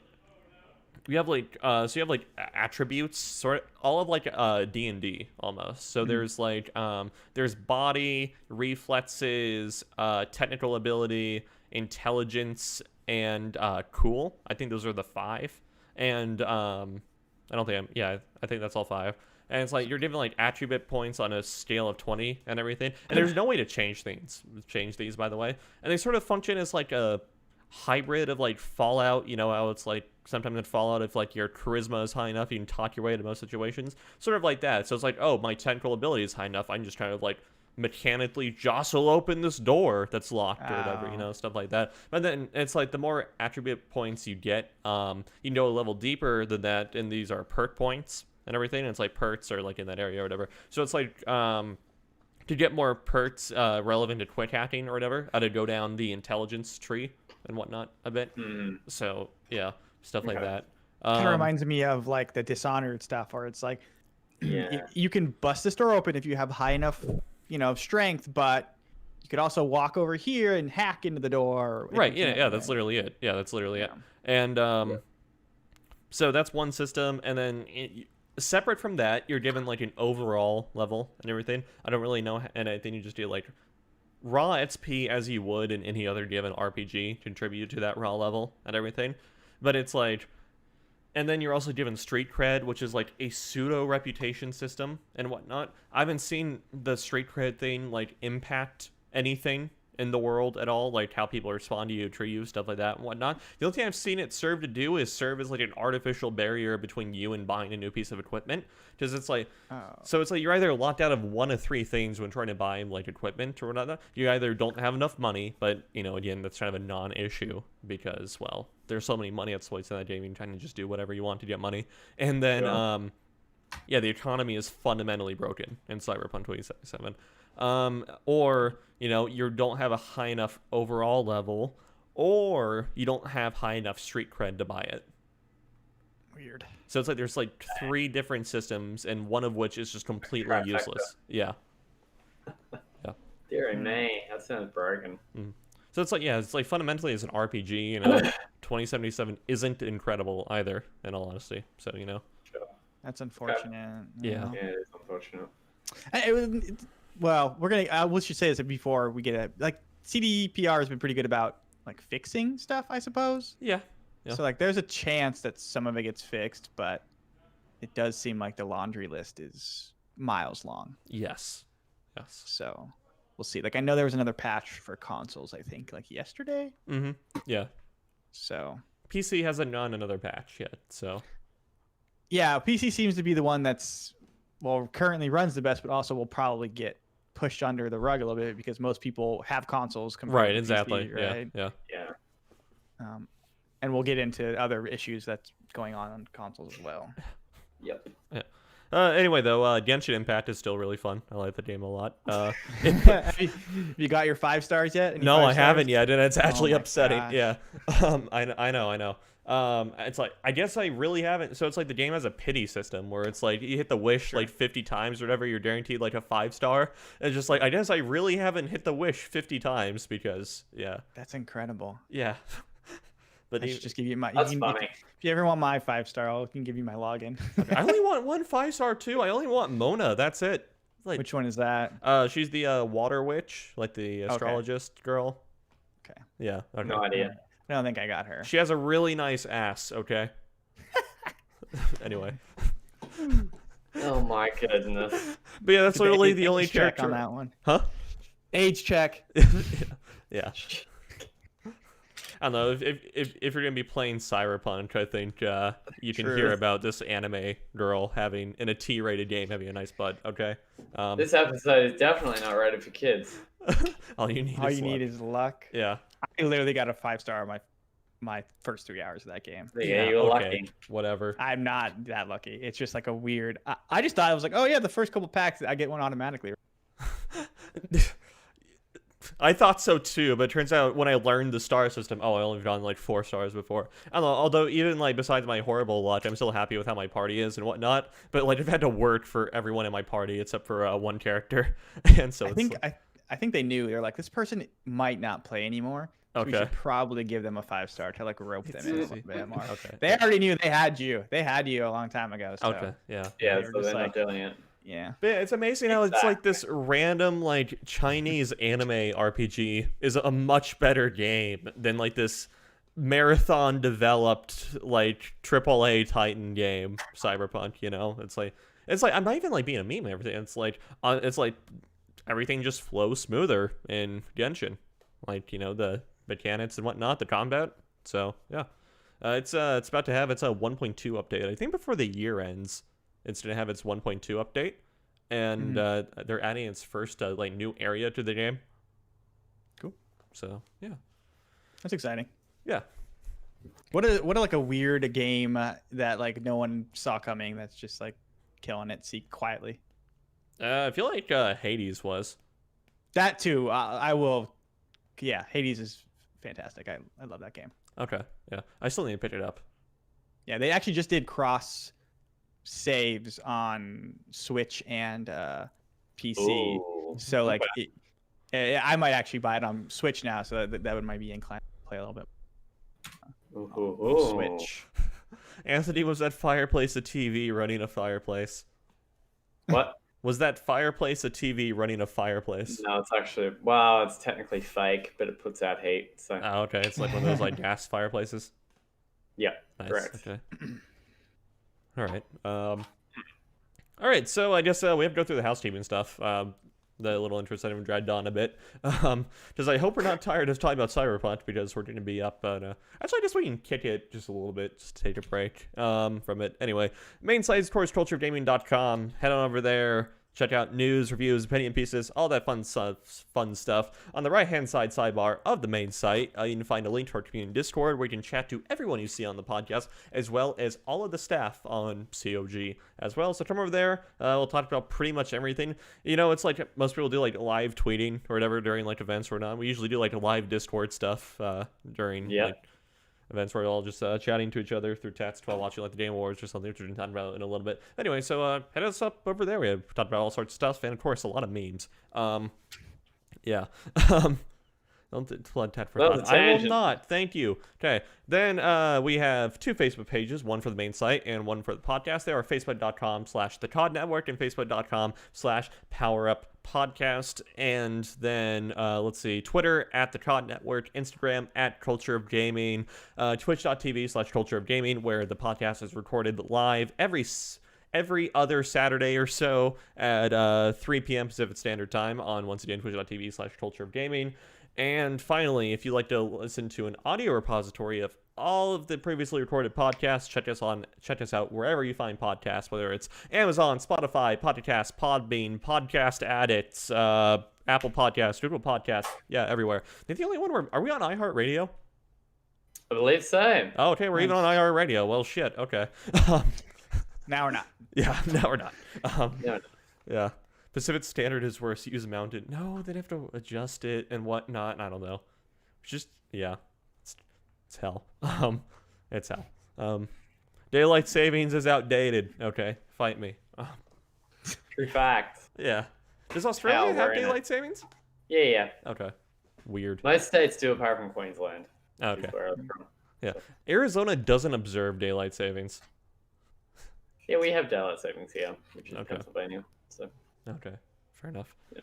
you have like so you have like attributes, sort of all of like D&D almost. So there's like there's body, reflexes, technical ability, intelligence, and cool. I think those are the 5. And I don't think I think that's all 5. And it's like you're given like attribute points on a scale of 20 and everything. And there's no way to change these, by the way. And they sort of function as like a hybrid of like Fallout. You know how it's like sometimes in Fallout, if like your charisma is high enough, you can talk your way into most situations. Sort of like that. So it's like, oh, my technical ability is high enough, I can just kind of like mechanically jostle open this door that's locked or whatever, you know, stuff like that. But then it's like the more attribute points you get, you can go a level deeper than that, and these are perk points and everything. And it's like perks are like in that area or whatever. So it's like to get more perks relevant to quick hacking or whatever, I had to go down the intelligence tree and whatnot a bit. So yeah, stuff like that. Kind of reminds me of like the Dishonored stuff, where it's like you can bust this door open if you have high enough, you know, strength, but you could also walk over here and hack into the door. Right. Yeah. That's literally it. Yeah, that's literally it. And so that's one system, and then separate from that, you're given like an overall level and everything. I don't really know, and I think you just do like raw XP as you would in any other given RPG, contribute to that raw level and everything. But it's like, and then you're also given street cred, which is like a pseudo reputation system and whatnot. I haven't seen the street cred thing like impact anything in the world at all, like how people respond to you, treat you, stuff like that and whatnot. The only thing I've seen it serve to do is serve as like an artificial barrier between you and buying a new piece of equipment, because it's like so it's like you're either locked out of one of 3 things when trying to buy like equipment or whatnot. You either don't have enough money, but you know, again, that's kind of a non-issue because, well, there's so many money exploits in that game, you can kind of just do whatever you want to get money. And then yeah, the economy is fundamentally broken in Cyberpunk 2077. Or, you know, you don't have a high enough overall level, or you don't have high enough street cred to buy it. Weird. So it's like there's like 3 different systems, and one of which is just completely useless. Yeah. Dear me, that sounds broken. So it's like, yeah, it's like fundamentally as an RPG, you know, 2077 isn't incredible either, in all honesty. So, you know. That's unfortunate. Yeah. Yeah, it is unfortunate. Well, we're gonna. We should say this before we get it. Like CDPR has been pretty good about like fixing stuff, I suppose. Yeah. So like, there's a chance that some of it gets fixed, but it does seem like the laundry list is miles long. Yes. So we'll see. Like, I know there was another patch for consoles, I think, like yesterday. Yeah. So PC hasn't done another patch yet. So. Yeah, PC seems to be the one that's currently runs the best, but also will probably get pushed under the rug a little bit because most people have consoles. Right, exactly. PC, right? Yeah. And we'll get into other issues that's going on consoles as well. Yep. Yeah. Anyway, though, Genshin Impact is still really fun. I like the game a lot. Have you got your 5 stars yet? No, I haven't yet, and it's actually upsetting. gosh. Yeah. I know. It's like, I guess I really haven't. So it's like the game has a pity system where it's like you hit the wish like 50 times or whatever, you're guaranteed like a 5-star. It's just like, I guess I really haven't hit the wish 50 times because, yeah. That's incredible. Yeah. But I should just give you my. That's funny. If you ever want my 5-star, I can give you my login. I only want one 5-star too. I only want Mona. That's it. Like, which one is that? She's the water witch, like the astrologist girl. Okay. Yeah. Okay. No idea. I don't think I got her. She has a really nice ass. Okay. Anyway. Oh my goodness. But yeah, that's literally the only Age check character on that one. Huh? Age check. Yeah. I don't know, if you're gonna be playing Cyberpunk, I think you can hear about this anime girl having in a T-rated game having a nice butt. Okay. This episode is definitely not ready for kids. All you need is luck. Yeah. I literally got a 5-star on my first 3 hours of that game. Yeah, you were lucky. Whatever. I'm not that lucky. It's just like a weird. I just thought it was like, oh yeah, the first couple packs I get one automatically. I thought so too, but it turns out when I learned the star system, I only gotten like 4 stars before. I don't know, although even like besides my horrible luck, I'm still happy with how my party is and whatnot. But like I've had to work for everyone in my party except for one character, and so I think they knew. They're like, this person might not play anymore, So we Okay. should probably give them a 5-star to like rope them in a little bit more. Okay. They already knew they had you. They had you a long time ago. So, Okay. Yeah. Yeah, They were so just they're like- not doing it. yeah. But yeah, it's amazing how it's like this random like Chinese anime RPG is a much better game than like this marathon developed like AAA Titan game, Cyberpunk. You know, it's like I'm not even like being a meme and everything. It's like everything just flows smoother in Genshin, like you know the mechanics and whatnot, the combat. So yeah, it's about to have its 1.2 update. I think before the year ends, it's gonna have its 1.2 update, and they're adding its first like new area to the game. Cool. So yeah, That's exciting. yeah. What a like a weird game that like no one saw coming. That's just like killing it. See quietly. I feel like Hades was. That too. I will. Yeah, Hades is fantastic. I love that game. Okay, yeah. I still need to pick it up. Yeah, they actually just did cross saves on Switch and PC. Ooh. So like, I might actually buy it on Switch now. So that would might be inclined to play a little bit. Ooh. Switch. Anthony, was that fireplace a TV running a fireplace? What? Was that fireplace a TV running a fireplace? No, it's actually, well, it's technically fake, but it puts out heat. So Oh, okay. It's like one of those like gas fireplaces. yeah, Nice. correct. Okay. All right. All right. So I guess we have to go through the housekeeping stuff. The little interest item dragged on a bit. Because I hope we're not tired of talking about Cyberpunk because we're going to be up. But actually, I guess we can kick it just a little bit, just take a break from it. Anyway, main site is, of course, cultureofgaming.com. Head on over there. Check out news, reviews, opinion pieces, all that fun stuff. On the right-hand side sidebar of the main site, you can find a link to our community Discord where you can chat to everyone you see on the podcast, as well as all of the staff on COG as well. So come over there. We'll talk about pretty much everything. You know, it's like most people do like live tweeting or whatever during like events or not. We usually do like live Discord stuff during like events where we're all just chatting to each other through text while watching like the Game Awards or something, which we're going to talk about in a little bit. Anyway, so head us up over there. We have talked about all sorts of stuff, and of course, a lot of memes. Yeah. Don't flood that for thought. I will not. Thank you. Okay. Then we have two Facebook pages, one for the main site and one for the podcast. They are facebook.com/the Network and facebook.com/PowerUpPodcast. And then, let's see, Twitter @the Network, Instagram @cultureofgaming, twitch.tv/cultureofgaming, where the podcast is recorded live every other Saturday or so at 3 p.m. Pacific Standard Time on, once again, twitch.tv/cultureofgaming. And finally, if you'd like to listen to an audio repository of all of the previously recorded podcasts, check us out wherever you find podcasts, whether it's Amazon, Spotify, Pocket Cast, Podbean, Podcast Addict, Apple Podcasts, Google Podcasts, yeah, everywhere. Is the only one are we on iHeartRadio? I believe so. Oh, okay, we're even on iHeartRadio. Well, shit, okay. Now we're not. Yeah, no, we're not. No. Yeah. Pacific Standard is worse. Use Mountain. No, they'd have to adjust it and whatnot. I don't know. Just, yeah. It's hell. It's hell. Daylight savings is outdated. Okay, fight me. True fact. Yeah. Does Australia Hell, have we're in daylight savings? Yeah. Okay. Weird. Most states do, apart from Queensland. Okay. Where I'm from. Yeah. Arizona doesn't observe daylight savings. Yeah, we have daylight savings here, which is Okay. Pennsylvania. So. Okay. Fair enough. Yeah.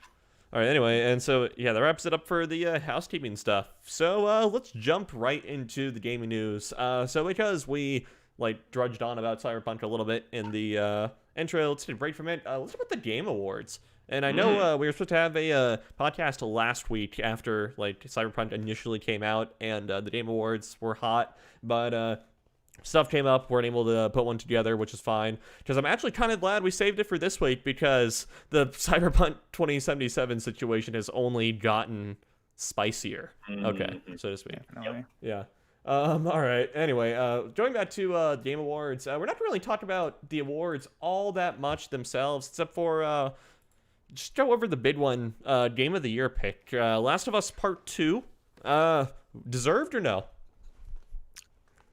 All right. Anyway, and so yeah, that wraps it up for the housekeeping stuff. So let's jump right into the gaming news. So because we like drudged on about Cyberpunk a little bit in the intro, let's take a break from it. Let's talk about the Game Awards. And I know we were supposed to have a podcast last week after like Cyberpunk initially came out, and the Game Awards were hot, but stuff came up, weren't able to put one together, which is fine, because I'm actually kind of glad we saved it for this week, because the Cyberpunk 2077 situation has only gotten spicier, okay, so to speak. Yeah. All right. Anyway, going back to Game Awards, we're not really talking about the awards all that much themselves, except for just go over the big one, Game of the Year pick. Last of Us Part 2, deserved or no?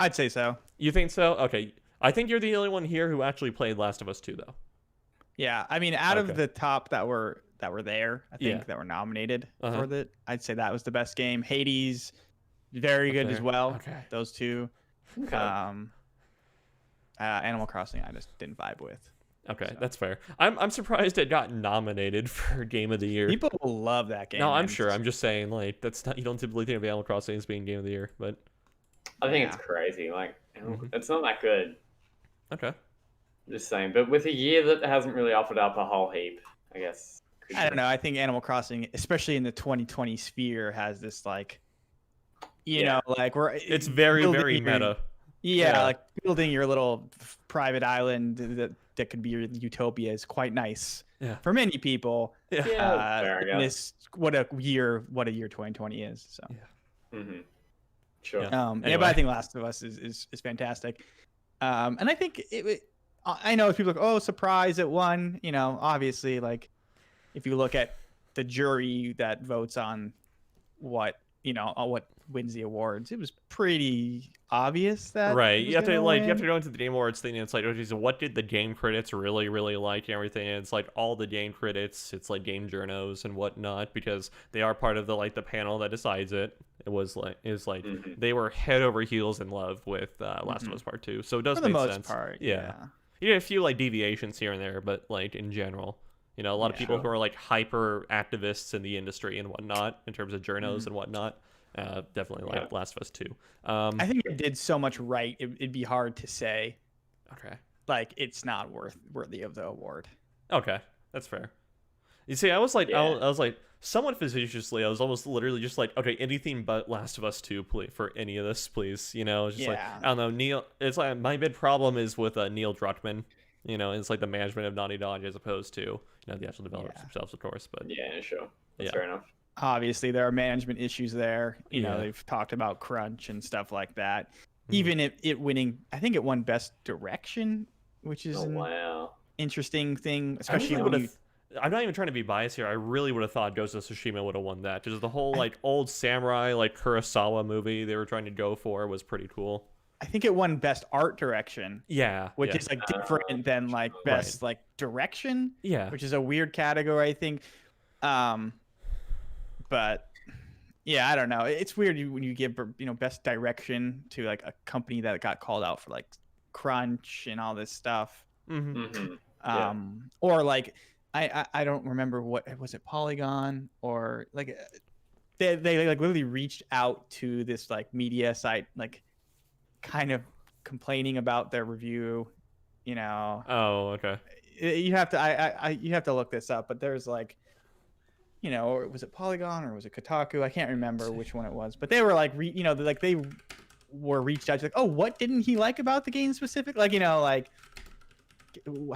I'd say so. You think so? Okay. I think you're the only one here who actually played Last of Us 2, though. Yeah, I mean, out of the top that were there, I think that were nominated for it, I'd say that was the best game. Hades very good as there. well. Okay. Those two. Okay. Animal Crossing, I just didn't vibe with. Okay, So. that's fair. I'm surprised it got nominated for Game of the Year. People will love that game. No, I'm man. sure. I'm just saying, like, that's not. You don't typically think of Animal Crossing as being Game of the Year, but I think Yeah. it's crazy. Like, Mhm. it's not that good. okay. Just saying. But with a year that hasn't really offered up a whole heap, I guess. I don't know. I think Animal Crossing, especially in the 2020 sphere, has this like, you Yeah. know, like we're It's very building very your- meta. Yeah, Yeah. like building your little private island that could be your utopia is quite nice Yeah. for many people. Yeah. Yeah, that's fair, I in guess. what a year 2020 is. So. Mm-hmm. Sure. Yeah. Yeah, but I Anyway. think Last of Us is fantastic. And I think I know people are like, oh, surprise, it won. You know, obviously, like if you look at the jury that votes on what wins the awards, it was pretty obvious that Right. it was You have to gonna like you have win. to go into the Game Awards thing and it's like, okay, so what did the game critics really, really like and everything? And it's like all the game critics, it's like game journos and whatnot, because they are part of the like the panel that decides it. Mhm. They were head over heels in love with Last of Us Part 2. So it does For the make most sense. part, Yeah. You get a few like deviations here and there, but like in general. You know, a lot of Yeah. people Sure. who are like hyper activists in the industry and whatnot, in terms of journos and whatnot, definitely like Yeah. Last of Us 2. I think it did so much right. It'd be hard to say Okay. like it's not worthy of the award. Okay, that's fair. You see, I was like, Yeah. I was like, somewhat facetiously, I was almost literally just like, okay, anything but Last of Us 2, please, for any of this, please. You know, it's just like, Yeah. I don't know, Neil. It's like my big problem is with Neil Druckmann. You know, it's like the management of Naughty Dog as opposed to the actual developers Yeah. themselves, of course. But Yeah, sure. That's Yeah. fair enough. Obviously, there are management issues there. You know, Yeah. they've talked about crunch and stuff like that. Mhm. Even if it winning, I think it won Best Direction, which is Oh, an wow. interesting thing, I especially really when would you. have. I'm not even trying to be biased here. I really would have thought Ghost of Tsushima would have won that. Because the whole like old samurai like Kurosawa movie they were trying to go for was pretty cool. I think it won Best Art Direction, Yeah. which yeah. is like different than like Best like Direction, Yeah. which is a weird category, I think. But yeah, I don't know. It's weird when you give Best Direction to like a company that got called out for like crunch and all this stuff. Mm-hmm. Mm-hmm. Yeah. Or like I don't remember what was it, Polygon, or like they like literally reached out to this like media site, like kind of complaining about their review, you know. Oh, okay. You have to you have to look this up, but there's like, you know, or was it Polygon or was it Kotaku? I can't remember which one it was, but they were like they were reached out to like, oh, what didn't he like about the game specific? Like, you know, like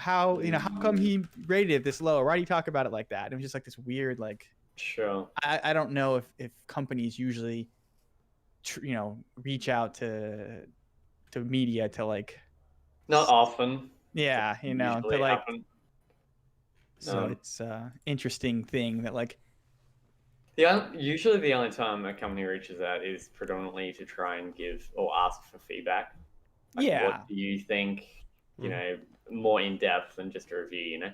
how come he rated it this low? Why do you talk about it like that? And it was just like this weird, like, Sure. I don't know if companies usually reach out to media to like, Not often. yeah, to Usually like, happen. so it's interesting thing that like, Usually the only time a company reaches out is predominantly to try and give or ask for feedback. Like, yeah, what do you think? You know, more in depth than just a review. You know,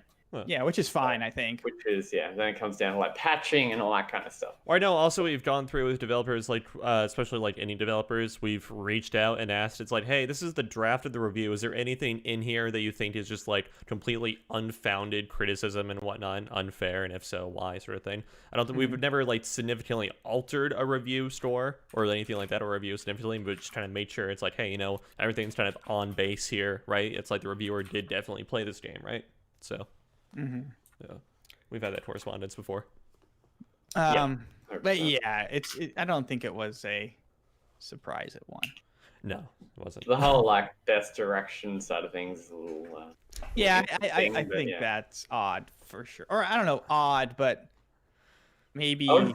yeah, which is fine, I think. which is then it comes down to like patching and all that kind of stuff. Or I know also we've gone through with developers like especially like indie developers, we've reached out and asked, it's like, hey, this is the draft of the review, is there anything in here that you think is just like completely unfounded criticism and whatnot, unfair, and if so, why, sort of thing. I don't think we've never like significantly altered a review score or anything like that, or review significantly, but just kind of made sure it's like, hey, everything's kind of on base here, right? It's like the reviewer did definitely play this game, right? So yeah, we've had that correspondence before. But 100%. yeah, I don't think it was a surprise it won. No, it wasn't. The whole like best direction side of things is a little. Yeah, thing, I but think yeah. that's odd for sure. Or I don't know, odd, but maybe Oh.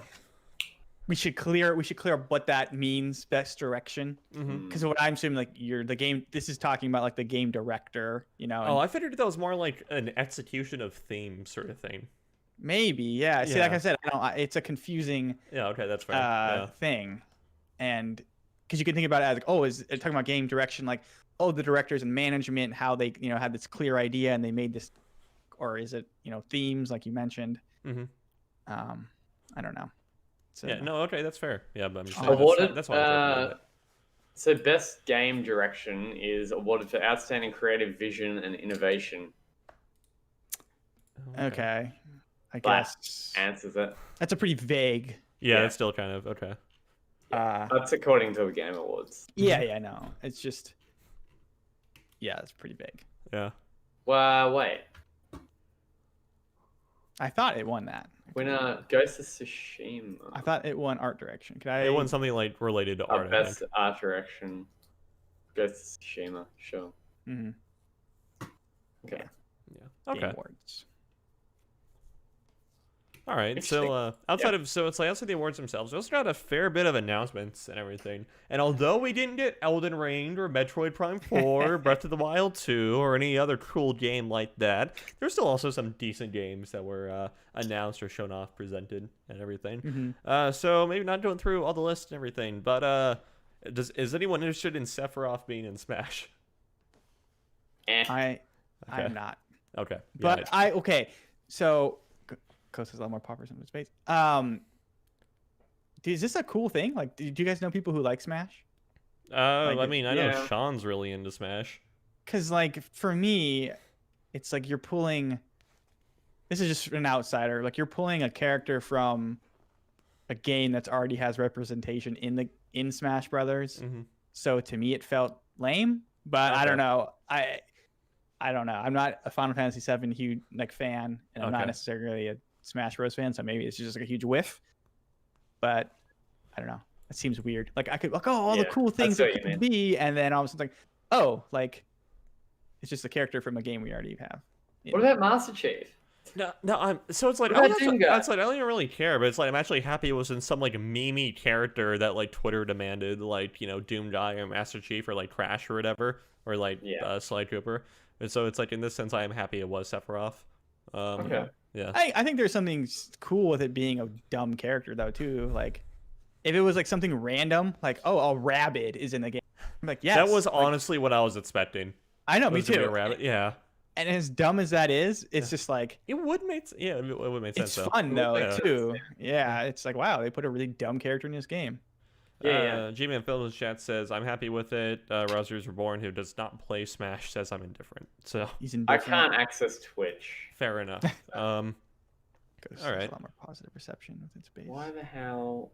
we should clear up what that means, best direction. Mm-hmm. Because what I'm assuming, like, the game. This is talking about like the game director, Oh, I figured that was more like an execution of theme sort of thing. maybe, yeah. See, like I said, it's a confusing Yeah, okay, that's fair. Yeah. thing, and because you can think about it as like, oh, is it talking about game direction, like, oh, the directors and management, how they had this clear idea and they made this, or is it themes like you mentioned? Mhm. I don't know. So, Yeah, no, okay, that's fair. Yeah, but I'm just saying Awarded. that's why I was recommending it. So best game direction is awarded for outstanding creative vision and innovation. Okay. I That guess answers it. that's a pretty vague. Yeah, Yeah. that's still kind of okay. That's according to the Game Awards. Yeah, no. It's just it's pretty vague. Yeah. Well, wait. I thought it won that. Winner Ghost of Tsushima. I thought it won art direction. Could I? It won something like related to art. I Best think. art direction. Ghost of Tsushima. Sure. Mm-hmm. Okay. Yeah. Okay. Game Awards. All right. So outside of the awards themselves, we also got a fair bit of announcements and everything. And although we didn't get Elden Ring or Metroid Prime 4, Breath of the Wild 2, or any other cool game like that, there's still also some decent games that were announced or shown off, presented, and everything. Mm-hmm. So maybe not going through all the lists and everything, but is anyone interested in Sephiroth being in Smash? I'm Okay. not. Okay. But so Coast has a lot more poppers in space. Is this a cool thing? Like, do you guys know people who like Smash? I mean, I know yeah. Sean's really into Smash. Because like for me, it's like you're pulling. This is just an outsider. Like you're pulling a character from a game that's already has representation in Smash Brothers. Mm-hmm. So to me, it felt lame. But I don't know. I don't know. I'm not a Final Fantasy VII huge fan, and I'm not necessarily a Smash Bros fan. So maybe it's just like a huge whiff. But I don't know. It seems weird. Like I could all the cool things that could be, and then all of a sudden it's just a character from a game we already have. What about Master Chief? No. So it's like What about Jenga? it's like I don't even really care, but it's like I'm actually happy it was in some like meme character that like Twitter demanded, like Doom Guy or Master Chief or like Crash or whatever, or like Sly Cooper. And so it's like in this sense, I am happy it was Sephiroth. Okay. Yeah. I think there's something cool with it being a dumb character though too. Like if it was like something random, like a rabbit is in the game. I'm like, yes. That was honestly what I was expecting. I know, me Was to be too. a rabbit. Yeah. And as dumb as that is, it's just like It would make it would make sense. it's though. fun though Yeah. too. Yeah, it's like wow, they put a really dumb character in this game. G-Man Phil's chat says, I'm happy with it. Rosers Reborn, who does not play Smash, says I'm indifferent. So He's I indifferent. can't access Twitch. fair enough. All right. A lot more positive reception within space. Why the hell?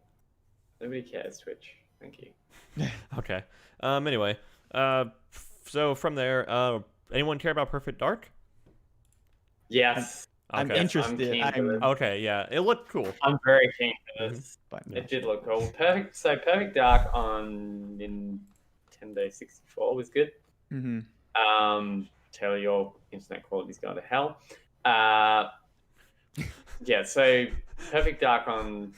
Nobody cares, Twitch. Thank you. Okay. Anyway, so from there, anyone care about Perfect Dark? Yes. I'm Okay. interested. I'm keen for this. Okay, yeah, it looked cool. I'm very keen for this. But It did look cool. Perfect Dark on Nintendo 64 was good. mm-hmm. Tell your internet quality's gone to hell. So Perfect Dark on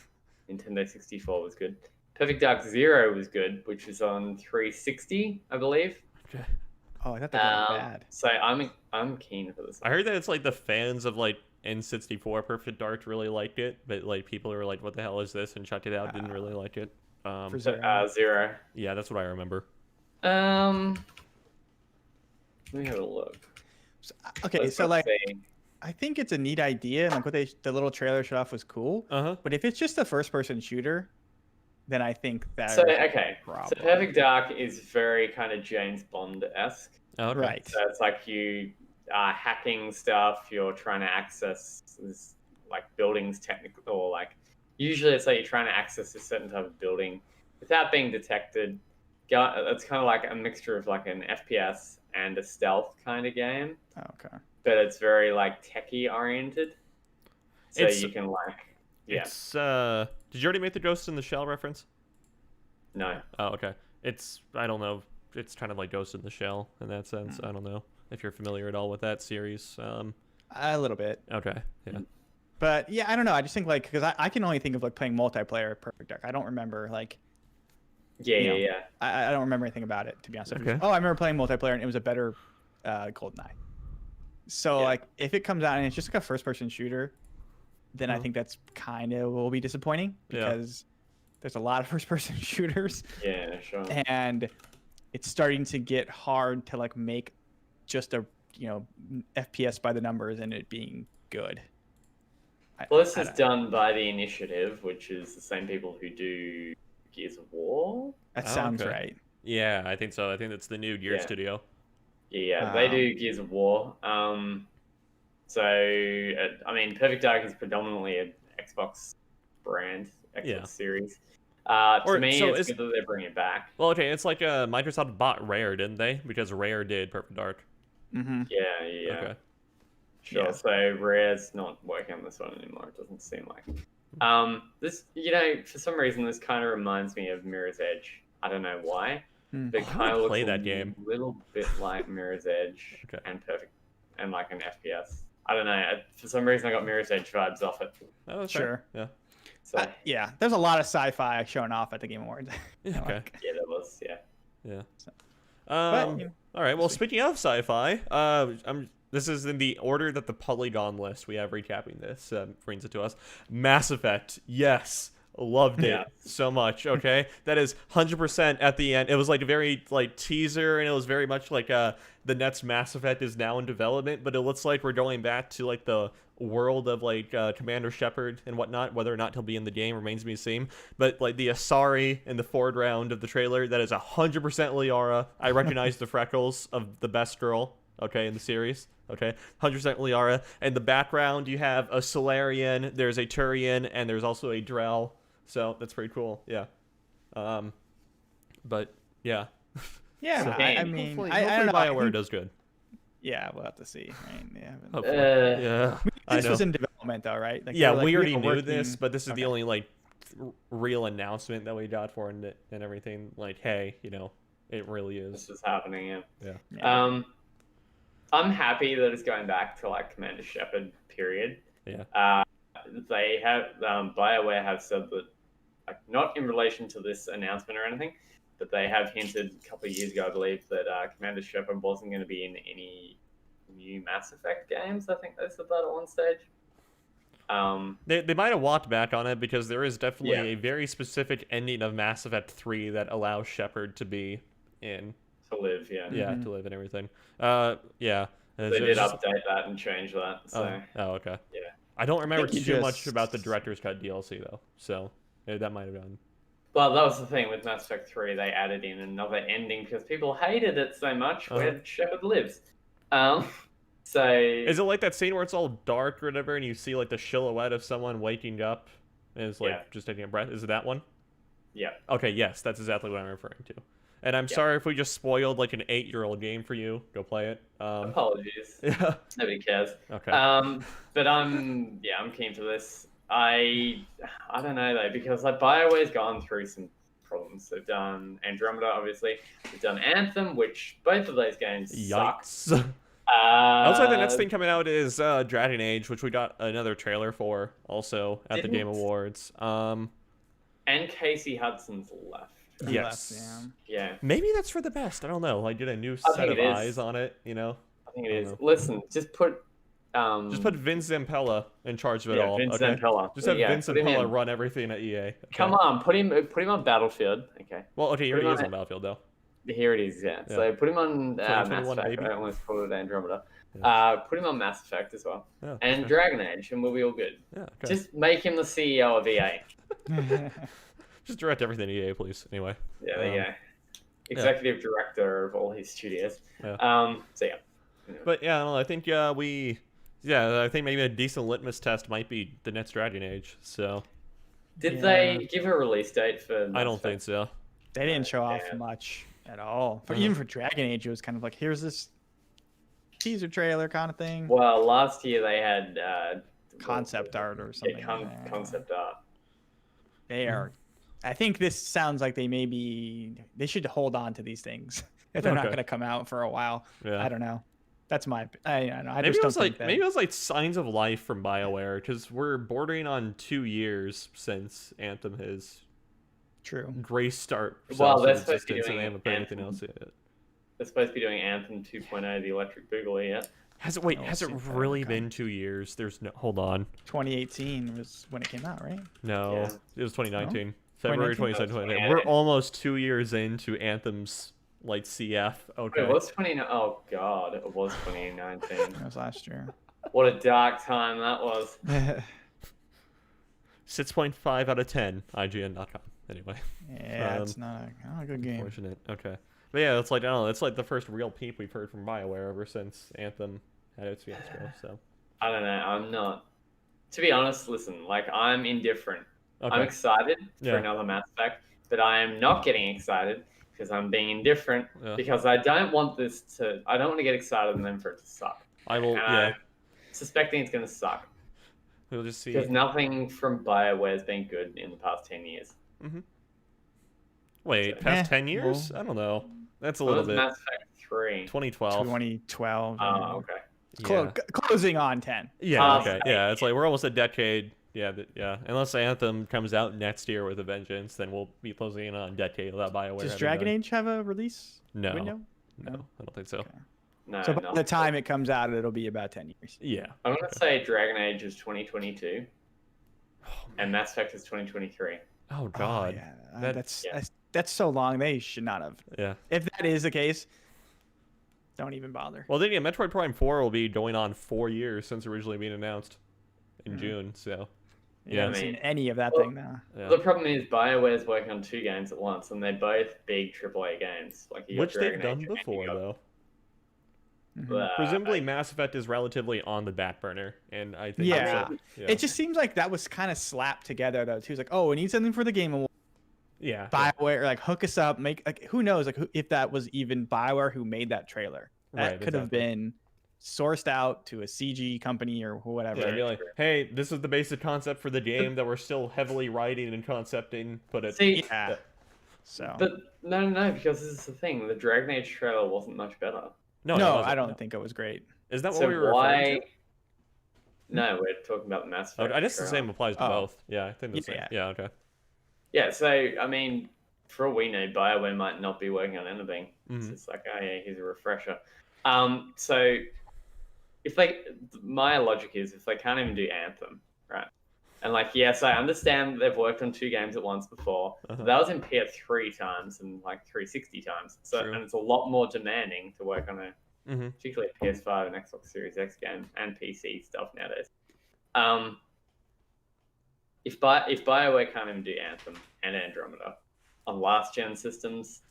Nintendo 64 was good. Perfect Dark Zero was good, which was on 360, I believe. Okay. Oh, I thought that was bad. So I'm keen for this. I heard that it's like the fans of like N64 Perfect Dark really liked it, but like people were like, "What the hell is this?" and checked it out, didn't really like it. For Zero. Zero. Yeah, that's what I remember. Let me have a look. Let's see. I think it's a neat idea, and like what the little trailer showed off was cool. But if it's just a first-person shooter, then I think that. So okay, problem. so Perfect Dark is very kind of James Bond-esque. Okay. Right. So it's like you are hacking stuff. You're trying to access this, like buildings, technical, or like usually it's like you're trying to access a certain type of building without being detected. It's kind of like a mixture of like an FPS and a stealth kind of game. Oh, okay. But it's very like techie oriented. So you can like, It's did you already make the Ghost in the Shell reference? No. Oh, okay. I don't know. It's kind of like Ghost in the Shell in that sense. I don't know if you're familiar at all with that series. A little bit. Okay. Yeah. But yeah, I don't know. I just think like because I can only think of like playing multiplayer Perfect Dark. I don't remember like. Yeah. I don't remember anything about it to be honest. Okay. I remember playing multiplayer and it was a better GoldenEye. So like if it comes out and it's just like a first-person shooter, then I think that's kind of will be disappointing because there's a lot of first-person shooters. Yeah, sure. And it's starting to get hard to like make just a FPS by the numbers and it being good. Well, this is done by the Initiative, which is the same people who do Gears of War. That sounds okay. right. Yeah, I think so. I think it's the new Gear Yeah. studio. Yeah, they do Gears of War. So, I mean, Perfect Dark is predominantly an Xbox brand, Xbox Series. To me, so it's good that they're bringing it back. Well, okay, it's like Microsoft bought Rare, didn't they? Because Rare did Perfect Dark. Mm-hmm. Yeah. Okay. Sure. Yeah. So Rare's not working on this one anymore. It doesn't seem like. This, for some reason, this kind of reminds me of Mirror's Edge. I don't know why. But it kind of looks play that game. A little bit like Mirror's Edge and Perfect, and like an FPS. I don't know. For some reason, I got Mirror's Edge vibes off it. Oh, that's Sure. fair. Yeah. So yeah, there's a lot of sci-fi showing off at the Game Awards. Okay. yeah, that was Yeah. So- All you know, right. Well, speaking of sci-fi, this is in the order that the Polygon list we have recapping this brings it to us. Mass Effect. Yes. Loved it so much. Okay, that is 100% at the end. It was like a very like teaser, and it was very much like the next Mass Effect is now in development, but it looks like we're going back to like the world of like Commander Shepard and whatnot. Whether or not he'll be in the game remains to be seen. But like the Asari in the foreground of the trailer, that is 100% Liara. I recognize the freckles of the best girl. Okay, in the series. Okay, 100% Liara. In the background, you have a Solarian, there's a Turian, and there's also a Drell. So that's pretty cool. Yeah. But yeah. Yeah, So, I mean, hopefully I don't know. BioWare does good. Yeah, we'll have to see. Right? Yeah, Hopefully. Yeah. this was in development though, right? Like, Yeah, like, we already were knew working- this, but this is the only like real announcement that we got for it and everything. Like, hey, it really is. this is happening. Yeah. I'm happy that it's going back to like Commander Shepard period. Yeah. They have BioWare have said that, like, not in relation to this announcement or anything, but they have hinted a couple of years ago, I believe, that Commander Shepard wasn't going to be in any new Mass Effect games. I think they said that at one stage. They might have walked back on it because there is definitely a very specific ending of Mass Effect 3 that allows Shepard to be in. To live, yeah. Yeah, to live and everything. Yeah. They did update that and change that. So. Oh, okay. Yeah. I don't remember think too you much just- about the Director's Cut DLC, though. So that might have been. Well, that was the thing with Mass Effect 3. They added in another ending because people hated it so much where Shepard lives. So Is it like that scene where it's all dark or whatever, and you see like the silhouette of someone waking up, and it's like just taking a breath? Is it that one? Yeah. Okay, yes, that's exactly what I'm referring to. And I'm sorry if we just spoiled like an 8-year-old game for you. Go play it. Apologies. Yeah. Nobody cares. Okay. But I'm keen for this. I don't know though, because like BioWare's gone through some problems. They've done Andromeda, obviously. They've done Anthem, which both of those games suck. Yikes. Also, the next thing coming out is Dragon Age, which we got another trailer for also at the Game Awards. And Casey Hudson's left. Yes. Yeah. Maybe that's for the best. I don't know. I did a new set of eyes on it, I think it is. Listen, just put Vince Zampella in charge of it all. Vince okay? Zampella. Just have Vince put him Zampella in. run everything at EA. Okay? Come on, put him on Battlefield. Okay. Well, okay, he Put him already is on on Battlefield though. Here it is. Yeah. So put him on Mass 2021, Effect. baby. I almost called it Andromeda. Yeah. Put him on Mass Effect as well, Yeah, and okay. Dragon Age, and we'll be all good. Yeah, okay. Just make him the CEO of EA. Just direct everything to EA, please. Anyway. Yeah, there you go. Executive director of all his studios. Yeah. So yeah. But yeah, I don't know. I think I think maybe a decent litmus test might be the next Dragon Age. So. Did they give a release date for? I don't think so. They didn't show off much at all. Even for Dragon Age, it was kind of like, here's this teaser trailer kind of thing. Well, last year they had Concept art or something. Yeah, concept art. They are. I think this sounds like they should hold on to these things if they're not going to come out for a while. Yeah. I don't know. That's my. I don't know. I Maybe just it don't was like think that. maybe it was like signs of life from BioWare because we're bordering on 2 years since Anthem has True. graced our Well, they're existence, supposed to be and they doing haven't put anything Anthem. else yet. They're supposed to be doing Anthem 2.0, the Electric Boogaloo yet. Has it No, has it see if that really will been 2 years? There's no hold on. 2018 was when it came out, right? No, Yeah. it was 2019. February 2019? 2019. We're almost 2 years into Anthem's like CF. Okay. It was 20. Oh god, it was 2019. That was last year. What a dark time that was. 6.5 out of 10, IGN.com. Anyway. Yeah, it's not a good game. Unfortunate. Okay. But yeah, it's like, I don't know, it's like the first real peep we've heard from BioWare ever since Anthem had its fiasco, so. I don't know. I'm not. To be honest, listen, like, I'm indifferent. Okay. I'm excited for Yeah. another Mass Effect, but I am not getting excited because I'm being indifferent Yeah. because I don't want I don't want to get excited and then for it to suck. I will, And yeah. I'm suspecting it's going to suck We'll just see. because nothing from BioWare has been good in the past 10 years. Mm-hmm. Wait, So- past 10 years? I don't know. That's a What little was bit. Mass Effect 3? 2012. 2012. Oh, okay. Yeah. Closing on 10. Yeah, Uh, okay. Yeah, it's like we're almost a decade. Yeah, yeah. Unless Anthem comes out next year with a vengeance, then we'll be closing in on a decade without BioWare. Does having Dragon done- Age have a release No. window? No, I don't think so. Okay. No, So by not the time it comes out, it'll be about 10 years. Yeah. I'm going to say Dragon Age is 2022 Oh, and Mass Effect is 2023. oh God. Oh, yeah. That- That's so long. They should not have. Yeah. If that is the case, don't even bother. Well, then yeah, Metroid Prime 4 will be going on 4 years since originally being announced in June. So. You Yeah. haven't seen any of that Well, thing now. Yeah. The problem is BioWare's working on 2 games at once, and they're both big AAA games. Like you got Which they've Dragon done Age and before, you got, though. Mhm. Presumably, Mass Effect is relatively on the back burner, and I think. Yeah. that's yeah. It just seems like that was kind of slapped together though too. It's like, oh, we need something for the Game Award. Yeah. BioWare, like hook us up, make like who knows, like if that was even BioWare who made that trailer. That Right, could have exactly. been sourced out to a CG company or whatever. Yeah, be like, hey, this is the basic concept for the game that we're still heavily writing and concepting, but it. See, Yeah. So but no, because this is the thing. The Dragon Age trailer wasn't much better. No, no, it wasn't, I don't no. think it was great. Is that what So we were referring why? to? No, we're talking about the Mass Oh, Effect. I guess the trailer. same applies to Oh. both. Yeah, I think the Yeah, same. yeah. Yeah, okay. Yeah, so I mean, for all we know, BioWare might not be working on anything. It's Mhm. just like, oh yeah, here's a refresher. So if my logic is if they can't even do Anthem, right? And like, yes, I understand they've worked on 2 games at once before. Uh-huh. That was in PS3 times and like 360 times. So True. and it's a lot more demanding to work on a Mm-hmm. particularly a PS5 and Xbox Series X game and PC stuff nowadays. If BioWare can't even do Anthem and Andromeda on last gen systems,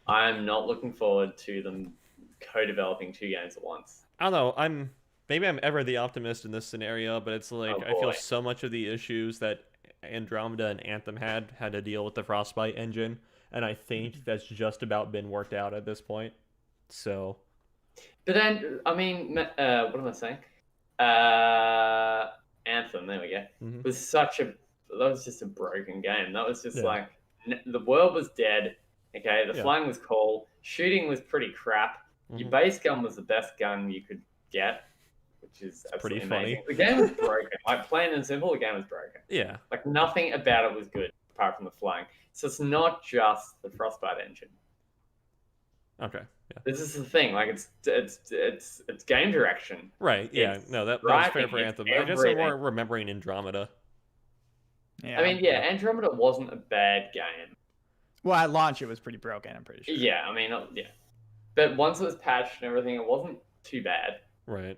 I'm not looking forward to them co-developing 2 games at once. I don't know. Maybe I'm ever the optimist in this scenario, but it's like Oh, I feel boy. so much of the issues that Andromeda and Anthem had to deal with the Frostbite engine, and I think that's just about been worked out at this point. So. But then, I mean, what am I saying? Anthem, there we go. Mhm. That was just a broken game. That was just Yeah. like, the world was dead. Okay, the Yeah. flying was cool. Shooting was pretty crap. Your Mhm. base gun was the best gun you could get, which is pretty absolutely funny. amazing. The game was broken. Like, plain and simple, the game was broken. Yeah. Like, nothing about it was good apart from the flying. So it's not just the Frostbite engine. Okay. Yeah. This is the thing. Like, it's game direction. Right. Yeah. It's No, that was fair writing, for it's Anthem. I guess I'm more remembering Andromeda. Yeah. I mean, yeah, Andromeda wasn't a bad game. well, at launch it was pretty broken. I'm pretty sure. Yeah, I mean, yeah. But once it was patched and everything, it wasn't too bad. Right.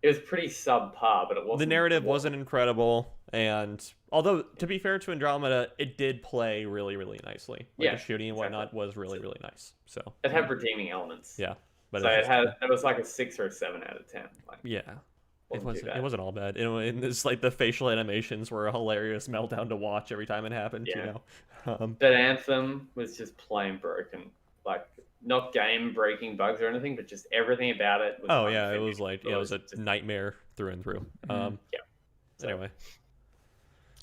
It was pretty subpar, but it wasn't. The narrative wasn't incredible, and although to be fair to Andromeda, it did play really, really nicely. Like Yeah, the shooting and whatnot exactly. was really, really nice. So It had redeeming elements. yeah, but So it's just- it was like a 6 or a 7 out of 10. Like, yeah. It too wasn't. bad. It wasn't all bad. It's like the facial animations were a hilarious meltdown to watch every time it happened. Yeah. You know. But Anthem was just plain broken. Like, not game-breaking bugs or anything, but just everything about it was Oh yeah, it unfinished. was like it was a just- nightmare through and through. Yeah. So- Anyway.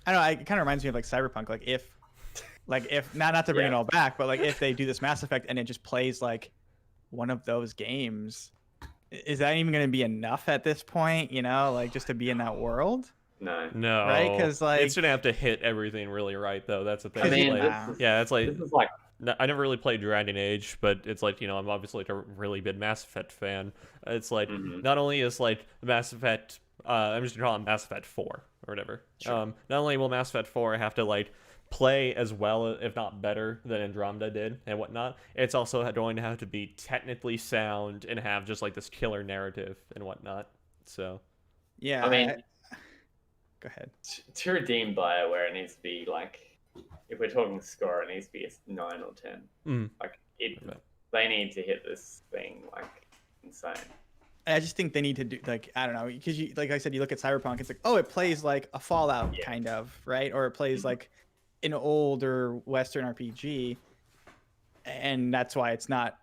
I don't know. It kind of reminds me of like Cyberpunk. Like if not to bring it Yeah. all back, but like if they do this Mass Effect and it just plays like one of those games, is that even going to be enough at this point? You know, like just to be in that world. No. No. Right? 'Cause, like- it's gonna have to hit everything really right though. That's the thing. I It's mean, like- Yeah. yeah, it's like this is like, I never really played Dragon Age, but it's like, I'm obviously like a really big Mass Effect fan. It's like, Mhm. not only is like Mass Effect, I'm just gonna call it Mass Effect 4 or whatever. Sure. Not only will Mass Effect 4 have to like play as well, if not better, than Andromeda did and whatnot, it's also going to have to be technically sound and have just like this killer narrative and whatnot. So, Yeah. I mean, Go ahead. To redeem BioWare, it needs to be like, if we're talking score, it needs to be a 9 or 10. Like they need to hit this thing like insane. I just think they need to do like, I don't know, because you, like I said, you look at Cyberpunk, it's like, oh, it plays like a Fallout kind of, right? Or it plays like an older Western RPG, and that's why it's not,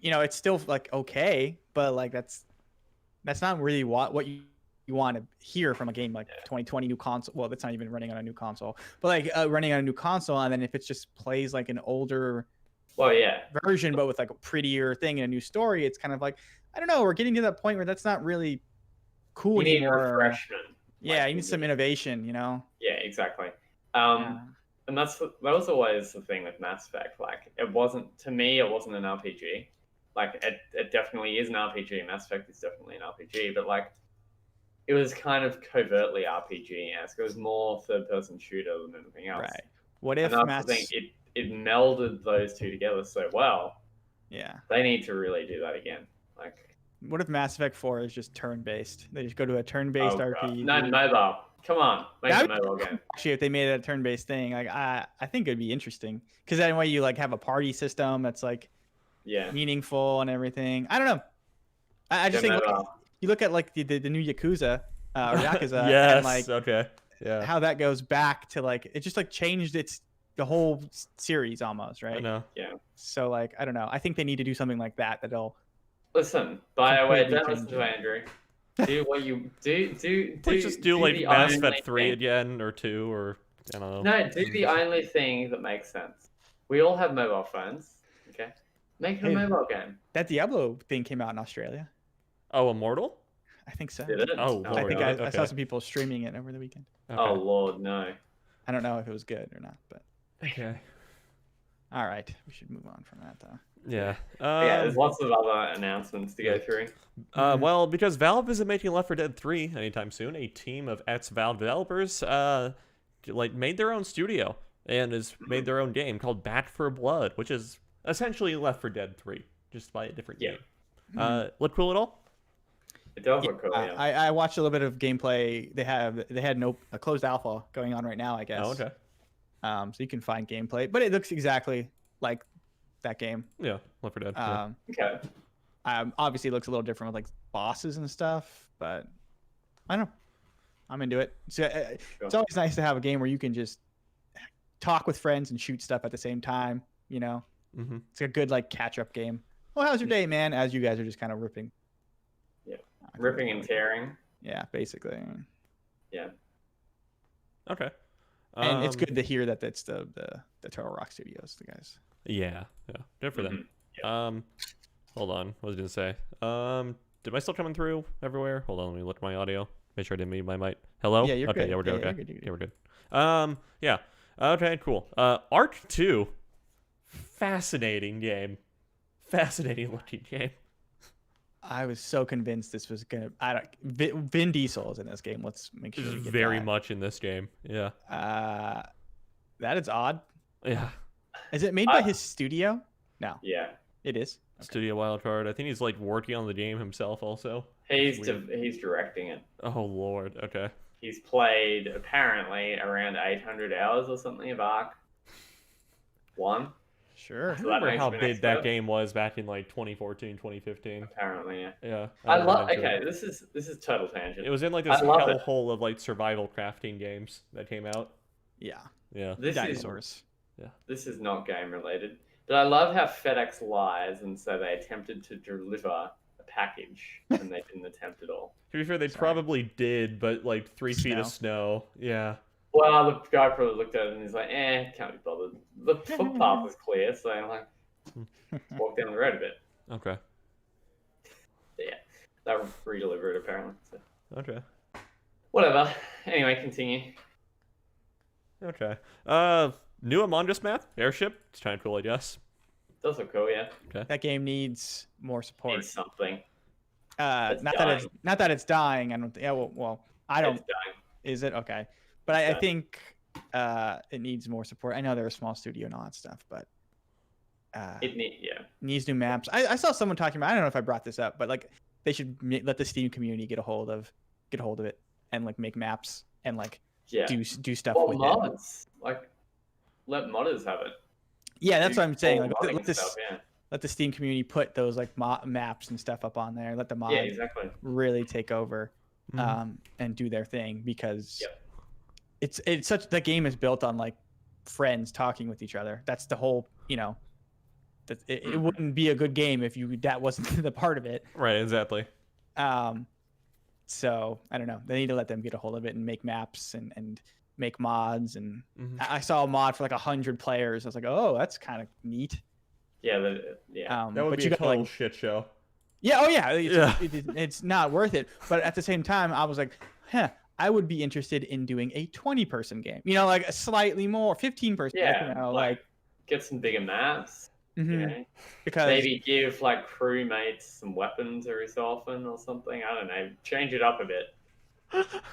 it's still like okay, but like that's not really what you want to hear from a game like 2020 new console. Well, that's not even running on a new console, but like running on a new console, and then if it just plays like an older version, but with like a prettier thing and a new story, it's kind of like, I don't know, we're getting to that point where that's not really cool you anymore. Need refreshment. Yeah, you need some innovation, Yeah, exactly. And that was always the thing with Mass Effect. Like, it wasn't an RPG. Like, it definitely is an RPG. Mass Effect is definitely an RPG, but like, it was kind of covertly RPG-esque. It was more third-person shooter than anything else. Right. What if it melded those two together so well. Yeah. They need to really do that again. Like, what if Mass Effect 4 is just turn-based? They just go to a turn-based RPG. No, mobile. Come on, make a mobile game. Actually, if they made it a turn-based thing, like I think it'd be interesting, because that way you like have a party system that's like meaningful and everything. I don't know. I just think you look at like the new Yakuza or Yakuza, and like how that goes back to like it just like changed the whole series almost, right? I know. Yeah. So like I don't know. I think they need to do something like that that'll listen. BioWare, don't listen to Andrew. Do what you do. Just do like Mass Effect 3 again, or 2, or I don't know. No, do the only thing that makes sense. We all have mobile phones. Okay, make a mobile game. That Diablo thing came out in Australia. Oh, Immortal? I think so. Did it? Oh, I think I saw some people streaming it over the weekend. Okay. Oh Lord, no. I don't know if it was good or not, but okay. All right, we should move on from that though. Yeah. There's lots of other announcements to go through. Well, because Valve isn't making Left 4 Dead 3 anytime soon, a team of ex-Valve developers made their own studio and has made their own game called Back 4 Blood, which is essentially Left 4 Dead 3, just by a different game. Look cool at all? It does look cool. I watched a little bit of gameplay. They had a closed alpha going on right now, I guess. Oh, okay. So you can find gameplay, but it looks exactly like that game. Yeah, Left 4 Dead. Okay. Obviously, it looks a little different with like bosses and stuff, but I don't know. I'm into it. So it's always nice to have a game where you can just talk with friends and shoot stuff at the same time. It's a good like catch-up game. Oh, how's your day, man? As you guys are just kind of ripping. Yeah, ripping and tearing. Yeah, basically. Yeah. Okay. And it's good to hear that that's the Turtle Rock Studios, the guys. Yeah. Good for them. Hold on. What was I gonna say? Did I still coming through everywhere? Hold on, let me look at my audio. Make sure I didn't mute my mic. Hello? Yeah, you're okay, good. Yeah, we're good. Yeah, okay. you're good. Yeah, we're good. Yeah. Okay, cool. Arc 2. Fascinating game. Fascinating looking game. I was so convinced this was gonna. Vin Diesel is in this game. Let's make sure. This is very much in this game. Yeah. That is odd. Yeah. Is it made by his studio? No. Yeah. It is. Okay. Studio Wildcard. I think he's like working on the game himself also. He's directing it. Oh Lord. Okay. He's played apparently around 800 hours or something of Arc 1. Sure. I remember how big that game was back in like 2014, 2015. Apparently, yeah. Yeah. I love. Okay, this is total tangent. It was in like this hellhole of like survival crafting games that came out. Yeah. Yeah. Dinosaurs. This is not game related, but I love how FedEx lies and so they attempted to deliver a package and they didn't attempt at all. To be fair, they probably did, but like 3 feet of snow. Yeah. Well, the guy probably looked at it and he's like, can't be bothered. The footpath is clear, so I'm like, walk down the road a bit. Okay. So, yeah, that was re-delivered apparently. So. Okay. Whatever. Anyway, continue. Okay. New Among Us map, airship. It's kind of cool, I guess. Does look cool, yeah. Okay. That game needs more support. Needs something. Not that it's dying. I don't. Yeah. Well, I don't. It's dying. Is it okay? But I think it needs more support. I know they're a small studio and all that stuff, but it needs new maps. I saw someone talking about. I don't know if I brought this up, but like they should let the Steam community get a hold of it and like make maps and like Yeah. do stuff Or with it. mods. Like, let modders have it. Yeah, that's Do what I'm saying. Like, modding let this stuff, yeah. let the Steam community put those like maps and stuff up on there. Let the mods Yeah, exactly. really take over, Mhm. and do their thing, because Yep. it's such, the game is built on like friends talking with each other. That's the whole, that it wouldn't be a good game if that wasn't the part of it. Right, exactly. So I don't know. They need to let them get a hold of it and make maps and make mods. And Mhm. I saw a mod for like 100 players. I was like, oh, that's kind of neat. Yeah, That would but be you a got total like, shit show. yeah, oh yeah, Yeah. it's not worth it. But at the same time, I was like, I would be interested in doing a 20-person game. Like a slightly more 15-person. yeah, like get some bigger maps. Mhm. Because Maybe give like crewmates some weapons every so often or something. I don't know. Change it up a bit.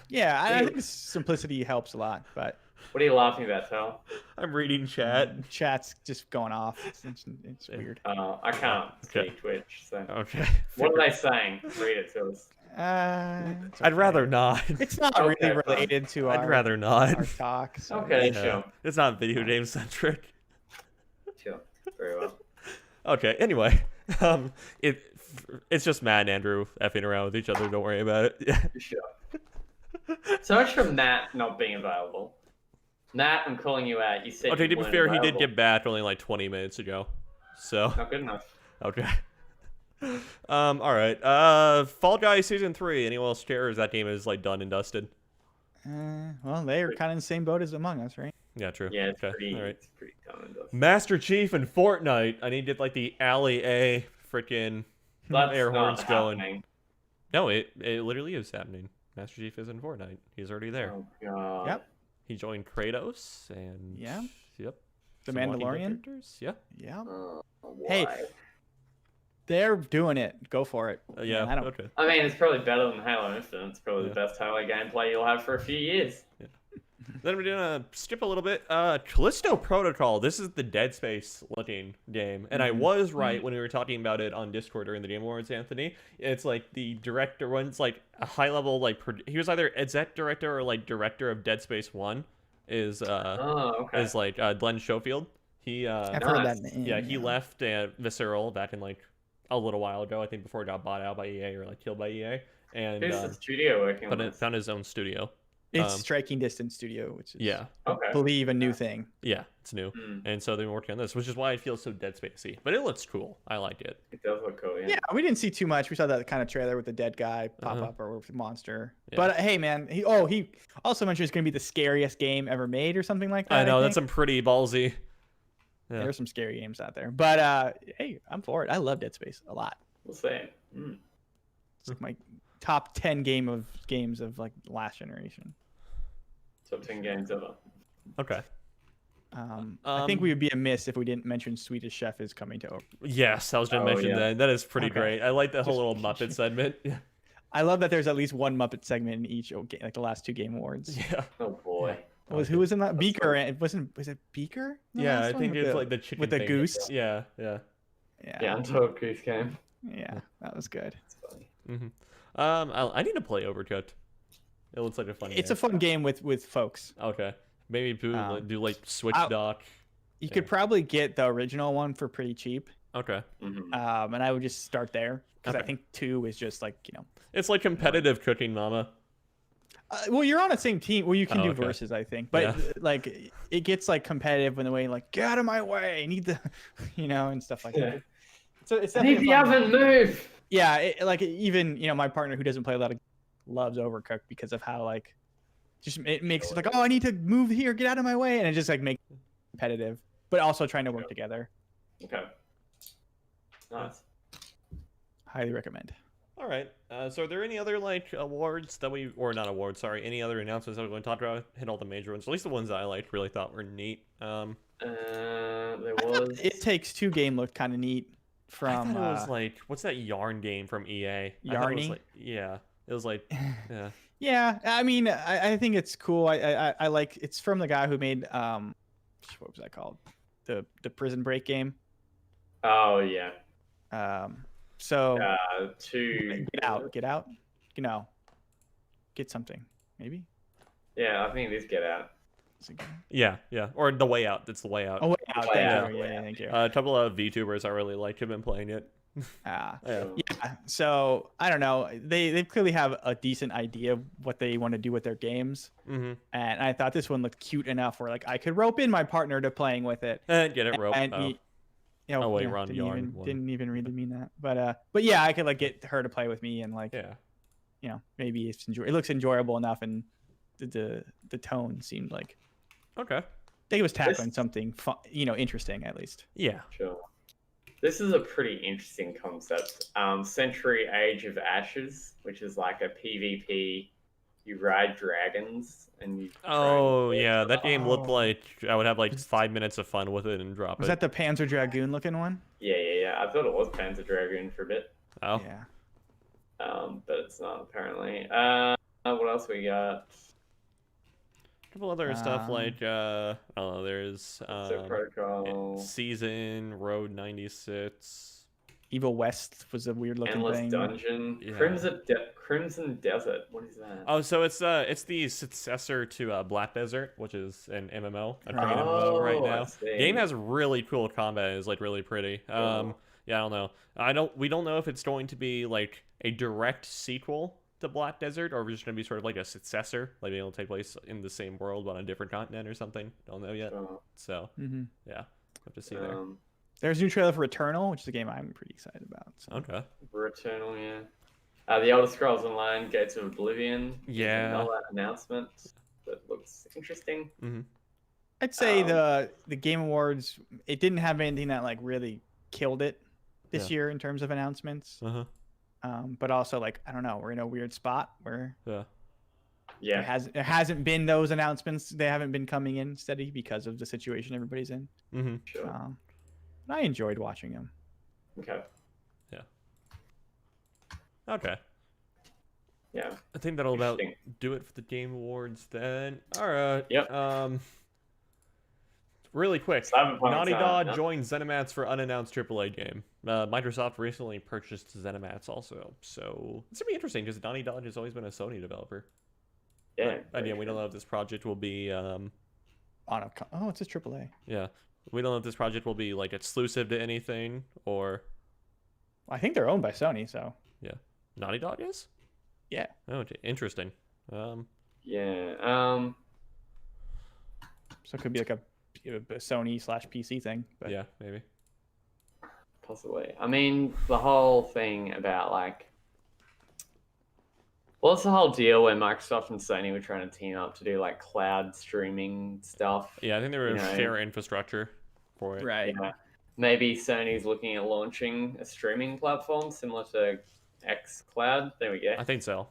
yeah, I think simplicity helps a lot. But What are you laughing about, Tal? I'm reading chat. chat's just going off. It's weird. I can't see Twitch, so Okay. what are they saying? Read it to us. It's I'd okay. rather not. It's not Okay, really fine. related to I'd our rather not. our talk. So. Okay, Yeah. sure. It's not video game centric. Sure. Very well. Okay. Anyway, it's just Matt and Andrew effing around with each other. Don't worry about it. Yeah. Sure. So much for Matt not being available. Matt, I'm calling you out. You said Okay. you To be weren't fair, he available. did get back only like 20 minutes ago. So. Not good enough. Okay. All right. Fall Guys Season 3. Anyone else care? Or is that game is like done and dusted? Well, they are kind of in the same boat as Among Us, right? Yeah, true. Yeah, it's Okay. pretty. All right. It's pretty common. Master Chief and Fortnite. I need to get like the Alley A freaking That's air not horns going. happening. No, it literally is happening. Master Chief is in Fortnite. He's already there. Oh god. Yep. He joined Kratos and Yeah. Yep. The some Walking Dead Mandalorian? characters. Yeah. Yeah. Why? Hey. They're doing it. Go for it. Yeah. Man, I don't. Okay. I mean, it's probably better than Halo Infinite. It's probably Yeah. the best Halo gameplay you'll have for a few years. Then we're gonna skip a little bit. Callisto Protocol. This is the Dead Space looking game, and I was right when we were talking about it on Discord during the Game Awards. Anthony, it's like the director one's like a high level like he was either exec director or like director of Dead Space 1. Is Okay. is like Glenn Schofield. He I've heard that Nice. name. yeah, he left Visceral back in like a little while ago. I think before it got bought out by EA or like killed by EA, and Who's the studio working on this? found his own studio. It's Striking Distance Studio, which is, Yeah, Okay. I believe, a new thing. yeah, it's new, and so they've been working on this, which is why it feels so Dead Spacey. But it looks cool. I liked it. It does look cool, yeah. Yeah, we didn't see too much. We saw that kind of trailer with the dead guy pop up or with the monster. Yeah. But hey, man, he also mentioned it's going to be the scariest game ever made or something like that. I know think. that's some pretty ballsy. Yeah. There's some scary games out there, but hey, I'm for it. I love Dead Space a lot. We'll see. It's like my top 10 games of like last generation. Top 10 games ever. Okay. I think we would be amiss if we didn't mention Swedish Chef is coming to. Yes, I was gonna Oh, mention yeah. that. That is pretty Okay. great. I like the whole little Muppet segment. I love that there's at least one Muppet segment in each game, like the last 2 Game Awards. Yeah. Oh boy. Who was in that? That's Beaker. right. It wasn't. Was it Beaker? The Yeah, last I one think with it's like the chicken with the thing. goose. Yeah, yeah. Yeah, Untitled Goose Game. Yeah, that was good. It's funny. I need to play Overcooked. It looks like a fun. It's game. a fun game with folks. Okay, maybe Pooh do like Switch I'll- dock. You could probably get the original one for pretty cheap. Okay, Mhm. And I would just start there because I Okay. think 2 is just like it's like competitive cooking, Mama. well, you're on the same team. Well, you can Oh, do okay. versus, I think, but Yeah. like it gets like competitive in the way like get out of my way, I need the, and stuff like Yeah. that. So it's I need definitely the a fun game. oven move! Yeah, like even my partner who doesn't play a lot of loves Overcooked because of how like just it makes it like, oh, I need to move here, get out of my way, and it just like makes it competitive, but also trying to work together. Okay. Nice. Highly recommend. All right. So are there any other like awards that or not awards? Sorry, any other announcements that we're going to talk about? Hit all the major ones. At least the ones that I like really thought were neat. There I thought was. It Takes Two game looked kind of neat. I From thought it was like what's that Yarn game from EA? I thought it was Yarny? like, yeah, it was like yeah. yeah, I mean, I think it's cool. I like it's from the guy who made what was that called? The Prison Break game. Oh, yeah. So Two. get out, get something, maybe. Yeah, I think it is Get Out. Yeah, or The Way Out. It's The Way Out. Oh, Way Out. Way Thank Out, you. Way Yeah, Out. thank you. A couple of VTubers I really like have been playing it. Ah. Yeah. Yeah, so I don't know. They clearly have a decent idea of what they want to do with their games, Mm-hmm. and I thought this one looked cute enough where like I could rope in my partner to playing with it. And get it rope. And Oh. Oh wait, yeah, Ron Yarn one. didn't even really mean that, but yeah, I could like get her to play with me and like Yeah. maybe it looks enjoyable enough, and the tone seemed like Okay. I think it was tackling something fun, interesting at least. Yeah. Sure. This is a pretty interesting concept. Century Age of Ashes, which is like a PvP. You ride dragons and you. Oh yeah, that game looked Oh. like I would have like 5 minutes of fun with it and drop Was it. that the Panzer Dragoon looking one? Yeah. I thought it was Panzer Dragoon for a bit. Oh. Yeah. But it's not apparently. What else we got? A couple other stuff like I don't know. There's Protocol. Season Road 96. Evil West was a weird looking Endless thing. Dungeon. Yeah. Crimson Desert. What is that? Oh, so it's the successor to Black Desert, which is an MMO, a free MMO right I now. see. Game has really cool combat. It's like really pretty. Cool. Yeah, I don't know. We don't know if it's going to be like a direct sequel to Black Desert, or if it's going to be sort of like a successor, like being able to take place in the same world but on a different continent or something. Don't know yet. So yeah, have to see there. There's a new trailer for Returnal, which is a game I'm pretty excited about. So. Okay. Returnal, yeah. The Elder Scrolls Online: Gates of Oblivion. Yeah. Another announcement that looks interesting. Mm-hmm. I'd say the Game Awards, it didn't have anything that like really killed it this year in terms of announcements. Uh-huh. But also like I don't know, we're in a weird spot where Yeah. there hasn't been those announcements. They haven't been coming in steady because of the situation everybody's in. Mm-hmm. Sure. I enjoyed watching them. Okay. Okay. Yeah. I think that'll about Interesting. do it for the Game Awards then. All right. Yep. Really quick. Cyberpunk Naughty time, Dog yeah. joined ZeniMax for unannounced AAA game. Microsoft recently purchased ZeniMax also, so it's gonna be interesting because Naughty Dog has always been a Sony developer. Yeah. And yeah, we don't know if this project will be. It's a AAA. Yeah, we don't know if this project will be like exclusive to anything or. I think they're owned by Sony, so. Yeah, Naughty Dog is. Yeah. Oh, interesting. Yeah. So it could be like a Sony / PC thing. But. Yeah, maybe. Possibly. I mean, the whole thing about like, what's the whole deal where Microsoft and Sony were trying to team up to do like cloud streaming stuff? Yeah, I think they were share infrastructure for it. Right. Yeah. Maybe Sony's looking at launching a streaming platform similar to xCloud. There we go. I think so.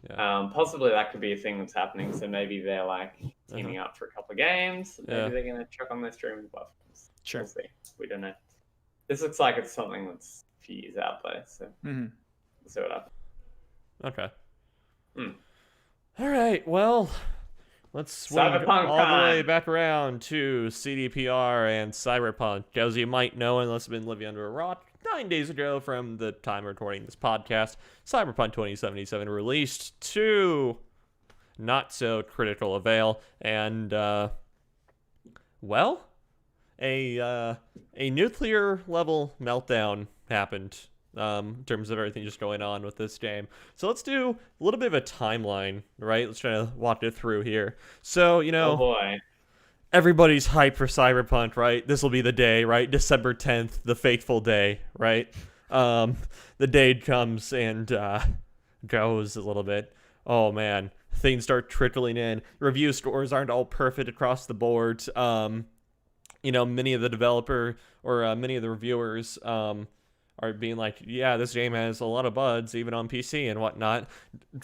Possibly that could be a thing that's happening. So maybe they're like teaming up for a couple of games. Maybe they're going to chuck on their streaming platforms. Sure. We'll see. We don't know. This looks like it's something that's a few years out there. So we'll see what happens. Okay. Hmm. All right. Well, let's swing Cyberpunk all the way time. back around to CDPR and Cyberpunk. As you might know, unless you've been living under a rock, 9 days ago from the time of recording this podcast, Cyberpunk 2077 released to not so critical avail, and well, a nuclear level meltdown happened. In terms of everything just going on with this game. So let's do a little bit of a timeline, right? Let's try to walk it through here. So, Oh boy. everybody's hyped for Cyberpunk, right? This will be the day, right? December 10th, the fateful day, right? The day comes and goes a little bit. Oh man, things start trickling in. Review scores aren't all perfect across the board. Many of the developer or many of the reviewers are being like, yeah, this game has a lot of bugs, even on PC and whatnot.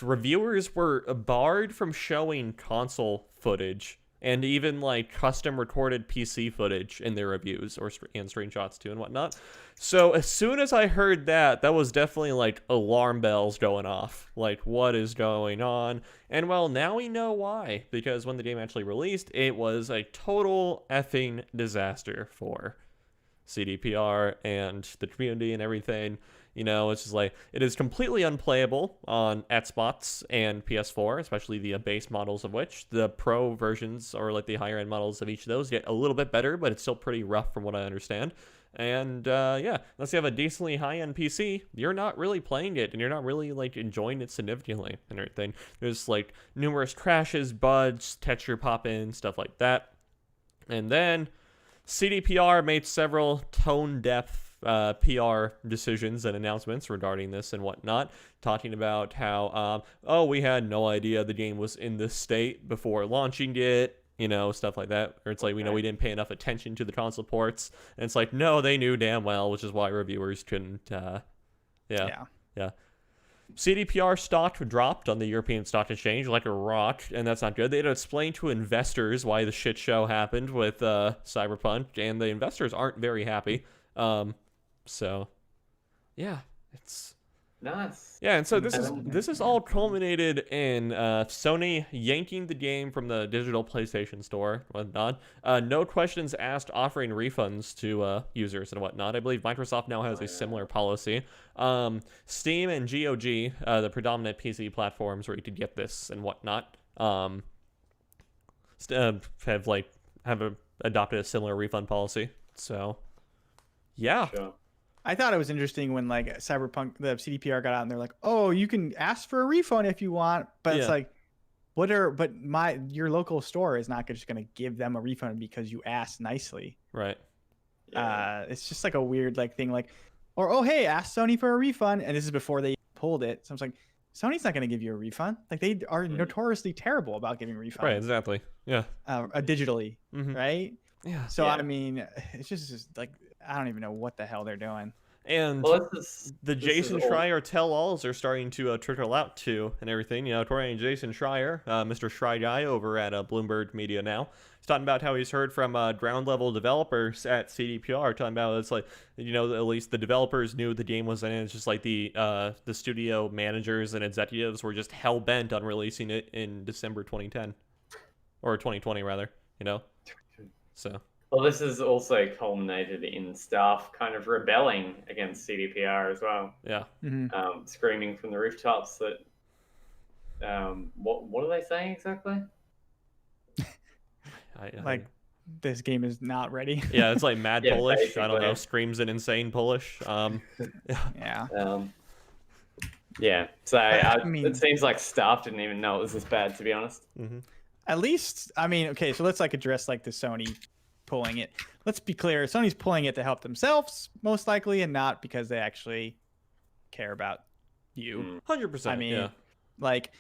Reviewers were barred from showing console footage and even like custom recorded PC footage in their reviews and screenshots too and whatnot. So as soon as I heard that was definitely like alarm bells going off. Like, what is going on? And well, now we know why, because when the game actually released, it was a total effing disaster for CDPR and the community and everything. It's just like, it is completely unplayable on Xbox and PS4, especially the base models of which. The pro versions, or like the higher end models of each of those, get a little bit better, but it's still pretty rough from what I understand. And yeah, unless you have a decently high-end PC, you're not really playing it, and you're not really like enjoying it significantly and everything. There's like numerous crashes, bugs, texture pop-in, stuff like that. And then CDPR made several tone-deaf PR decisions and announcements regarding this and whatnot, talking about how, we had no idea the game was in this state before launching it, stuff like that. Or it's like, we didn't pay enough attention to the console ports. And it's like, no, they knew damn well, which is why reviewers couldn't, yeah. CDPR stock dropped on the European Stock Exchange like a rock, and that's not good. They had to explain to investors why the shit show happened with Cyberpunk, and the investors aren't very happy. So, yeah, it's nice. Yeah, and so this is all culminated in Sony yanking the game from the digital PlayStation Store, whatnot. No questions asked, offering refunds to users and whatnot. I believe Microsoft now has a similar policy. Steam and GOG, the predominant PC platforms where you could get this and whatnot, have adopted a similar refund policy. So, yeah. Sure. I thought it was interesting when like Cyberpunk, the CDPR got out and they're like, oh, you can ask for a refund if you want. But it's like, your local store is not just going to give them a refund because you asked nicely. Right. Yeah. It's just like a weird like thing hey, ask Sony for a refund. And this is before they pulled it. So I was like, Sony's not going to give you a refund. Like they are notoriously terrible about giving refunds. Right. Exactly. Yeah. Digitally. Mm-hmm. Right. Yeah. So, I mean, it's just like, I don't even know what the hell they're doing. And the Jason Schreier tell-alls are starting to trickle out too and everything. According to Jason Schreier, Mr. Schreier guy over at Bloomberg Media now, he's talking about how he's heard from ground-level developers at CDPR, talking about it's like, at least the developers knew the game was in it. It's just like the studio managers and executives were just hell-bent on releasing it in December 2010. Or 2020, rather, So... Well, this has also culminated in staff kind of rebelling against CDPR as well. Yeah. Mm-hmm. Screaming from the rooftops that, what are they saying exactly? Like, this game is not ready. Yeah, it's like mad Polish. Basically. I don't know. Screams in insane Polish. Yeah. Yeah. So I mean, it seems like staff didn't even know it was this bad, to be honest. Mm-hmm. At least, I mean, okay, so let's like address like the Sony pulling it. Let's be clear. Sony's pulling it to help themselves, most likely, and not because they actually care about you. 100%. I mean, yeah. like,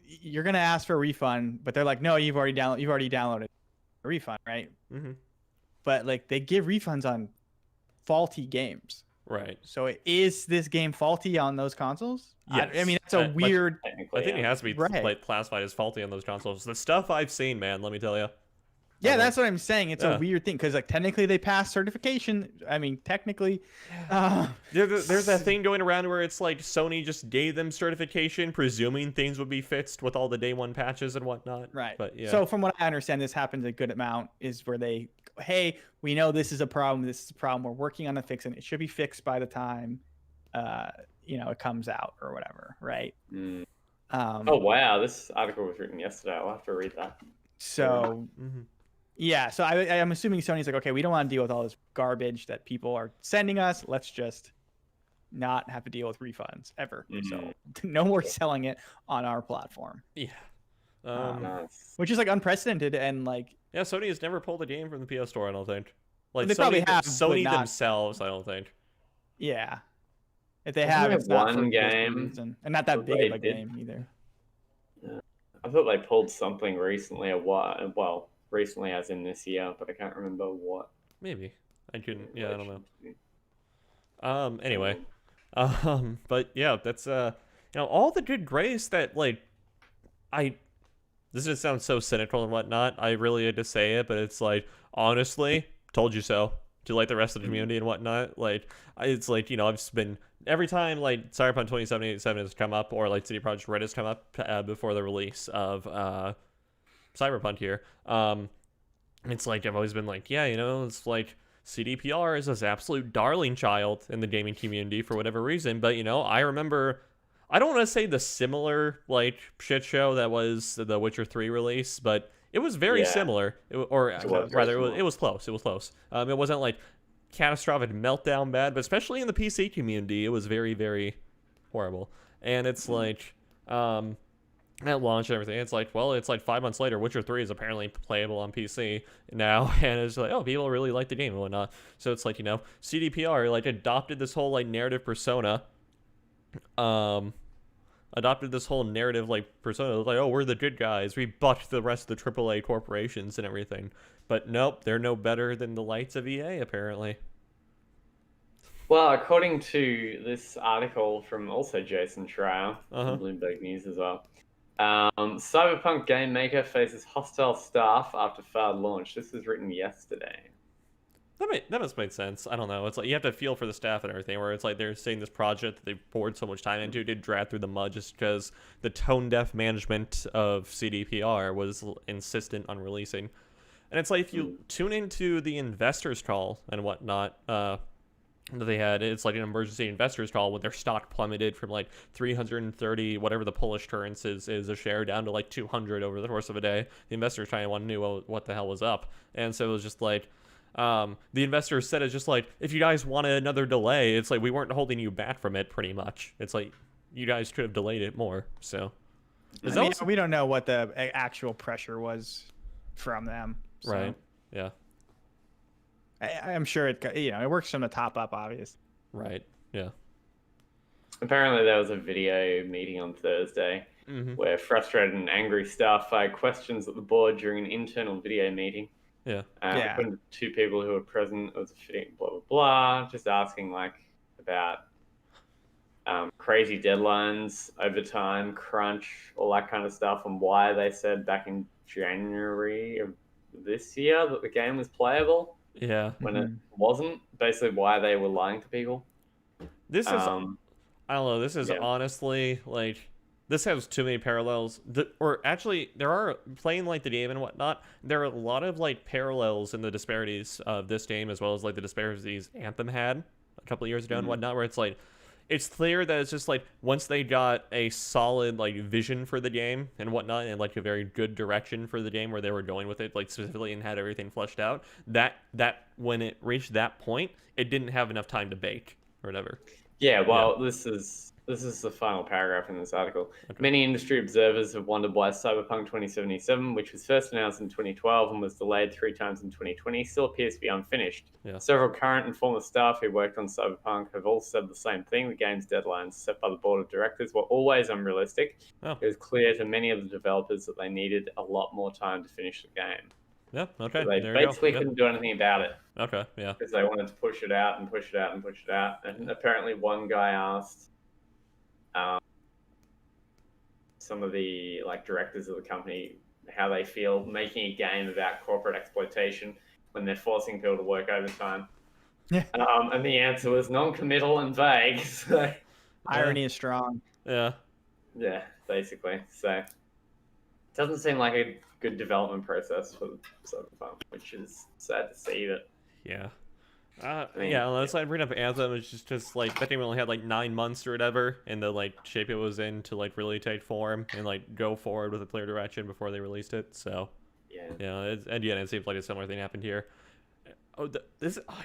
you're gonna ask for a refund, but they're like, no, you've already downloaded a refund, right? Mm-hmm. But like, they give refunds on faulty games. Right. So is this game faulty on those consoles? Yes. I mean, that's a weird. I think it has to be like classified as faulty on those consoles. The stuff I've seen, man, let me tell you. Yeah, that's what I'm saying. It's a weird thing because, like, technically they passed certification. I mean, technically, there's that thing going around where it's like Sony just gave them certification, presuming things would be fixed with all the day one patches and whatnot. Right. But yeah. So from what I understand, this happens a good amount. Is where they, hey, we know this is a problem. This is a problem. We're working on it fixing. It should be fixed by the time, it comes out or whatever. Right. Mm. Oh wow, this article was written yesterday. I'll have to read that. So. Mm-hmm. Yeah, so I'm assuming Sony's like, okay, we don't want to deal with all this garbage that people are sending us. Let's just not have to deal with refunds ever. Mm-hmm. So no more selling it on our platform. Yeah. Nice. Which is like unprecedented and like. Yeah, Sony has never pulled a game from the PS Store, I don't think. Like they probably have Sony but not, themselves, I don't think. Yeah. If they have, it's not one for game, reason. And not that big of a game either. Yeah. I thought they pulled something recently. Recently as in this year, but I can't remember what. Maybe. I couldn't. Yeah, I don't know. Anyway. But yeah, that's all the good grace that this just sounds so cynical and whatnot. I really had to say it, but it's like, honestly, told you so to like the rest of the community and whatnot. It's like, I've just been every time like Cyberpunk 2077 has come up or like CD Projekt Red has come up before the release of Cyberpunk here. It's like I've always been like, yeah, it's like CDPR is this absolute darling child in the gaming community for whatever reason. But, I remember, I don't want to say the similar, like, shit show that was the Witcher 3 release, but it was very similar. It was close. It was close. It wasn't, like, catastrophic meltdown bad, but especially in the PC community, it was very, very horrible. And it's like, at launch and everything, it's like 5 months later, Witcher 3 is apparently playable on PC now, and it's like, oh, people really like the game and whatnot. So it's like, CDPR, like, adopted this whole, like, narrative persona, adopted this whole narrative, like, persona, like, oh, we're the good guys, we bucked the rest of the AAA corporations and everything. But nope, they're no better than the lights of EA, apparently. Well, according to this article from also Jason Schreier, from Bloomberg News as well, Cyberpunk game maker faces hostile staff after failed launch. This was written yesterday. That must make sense. I don't know. It's like you have to feel for the staff and everything, where it's like they're saying this project that they poured so much time into did drag through the mud just because the tone-deaf management of CDPR was insistent on releasing. And it's like if you tune into the investors call and whatnot, that they had, it's like an emergency investors call when their stock plummeted from like 330 whatever the Polish currency is a share down to like 200 over the course of a day. The investors kind of knew what the hell was up, and so it was just like the investors said it's just like, if you guys wanted another delay, it's like we weren't holding you back from it. Pretty much, it's like you guys could have delayed it more. So we don't know what the actual pressure was from them, so. Right? Yeah. I'm sure it works from the top up, obviously. Right. Yeah. Apparently, there was a video meeting on Thursday where frustrated and angry staff fired questions at the board during an internal video meeting. Yeah. According to two people who were present, it was a fitting blah blah blah, just asking like about crazy deadlines, overtime, crunch, all that kind of stuff, and why they said back in January of this year that the game was playable. Yeah. When it wasn't, basically why they were lying to people. This is, I don't know, this is honestly, like, this has too many parallels. Or actually, there are, playing, like, the game and whatnot, there are a lot of, like, parallels in the disparities of this game, as well as, like, the disparities Anthem had a couple of years ago and whatnot, where it's, like, it's clear that it's just like once they got a solid like vision for the game and whatnot, and like a very good direction for the game where they were going with it, like specifically, and had everything fleshed out, that when it reached that point, it didn't have enough time to bake or whatever. Yeah, well, this is the final paragraph in this article. Okay. Many industry observers have wondered why Cyberpunk 2077, which was first announced in 2012 and was delayed 3 times in 2020, still appears to be unfinished. Yeah. Several current and former staff who worked on Cyberpunk have all said the same thing. The game's deadlines set by the board of directors were always unrealistic. Oh. It was clear to many of the developers that they needed a lot more time to finish the game. Yeah, okay. So they basically couldn't do anything about it. Okay, yeah. Because they wanted to push it out and push it out and push it out. And apparently one guy asked some of the like directors of the company how they feel making a game about corporate exploitation when they're forcing people to work overtime. Yeah. And the answer was non-committal and vague. So, irony is strong. Yeah. Yeah, basically. So it doesn't seem like a good development process for Cyberpunk, which is sad to see that. Yeah. Unless I bring up Anthem, it's just like that game only had like 9 months or whatever in the like shape it was in to like really take form and like go forward with a clear direction before they released it. So it seems like a similar thing happened here. I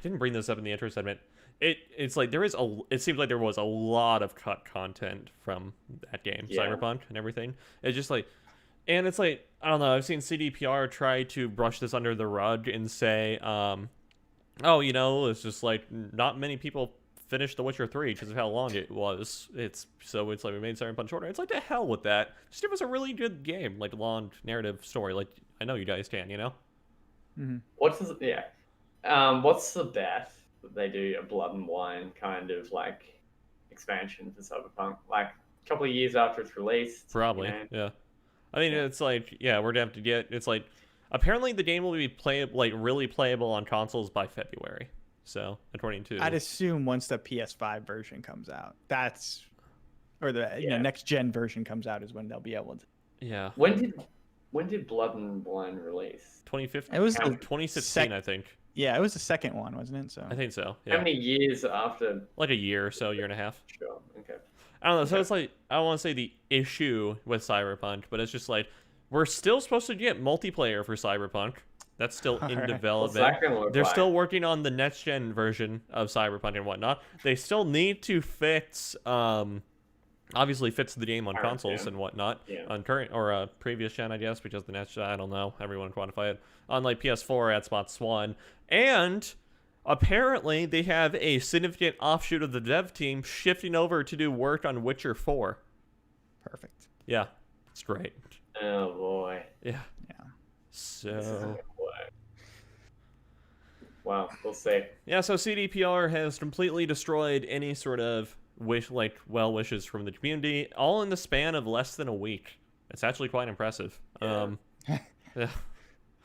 didn't bring this up in the intro segment. It's like it seems like there was a lot of cut content from that game, Cyberpunk and everything. It's just like, and it's like, I don't know, I've seen CDPR try to brush this under the rug and say, it's just like not many people finished The Witcher 3 because of how long it was. It's like we made Cyberpunk shorter. It's like, to hell with that. Just give us a really good game, like long narrative story. Like, I know you guys can, Mm-hmm. What's the bet that they do a Blood and Wine kind of like expansion for Cyberpunk, like a couple of years after it's released? Probably, yeah. I mean, it's like, we're gonna have to get. It's like, apparently the game will be really playable on consoles by February. So, according to, I'd assume once the PS5 version comes out, next gen version comes out is when they'll be able to. Yeah. When did Blood and Wine release? 2015. It was 2016, I think. Yeah, it was the second one, wasn't it? So I think so. How Yeah, many years after? like a year or so, year and a half. Sure. Okay. I don't know. So Okay. it's like I don't want to say the issue with Cyberpunk, but it's just like we're still supposed to get multiplayer for Cyberpunk. That's still in Alright. What's development. that gonna look They're like? still working on the next gen version of Cyberpunk and whatnot. They still need to fix, obviously fix the game on Current consoles gen. and whatnot, Yeah. on current or previous gen, I guess, because the next gen, I don't know, everyone quantify it, on like PS4 at Xbox One, and apparently they have a significant offshoot of the dev team shifting over to do work on Witcher 4. perfect. Yeah, it's great. Oh boy. Yeah. Yeah. This is So. gonna work. Wow. We'll see. Yeah, so CDPR has completely destroyed any sort of well wishes from the community, all in the span of less than a week. It's actually quite impressive. Yeah. Yeah,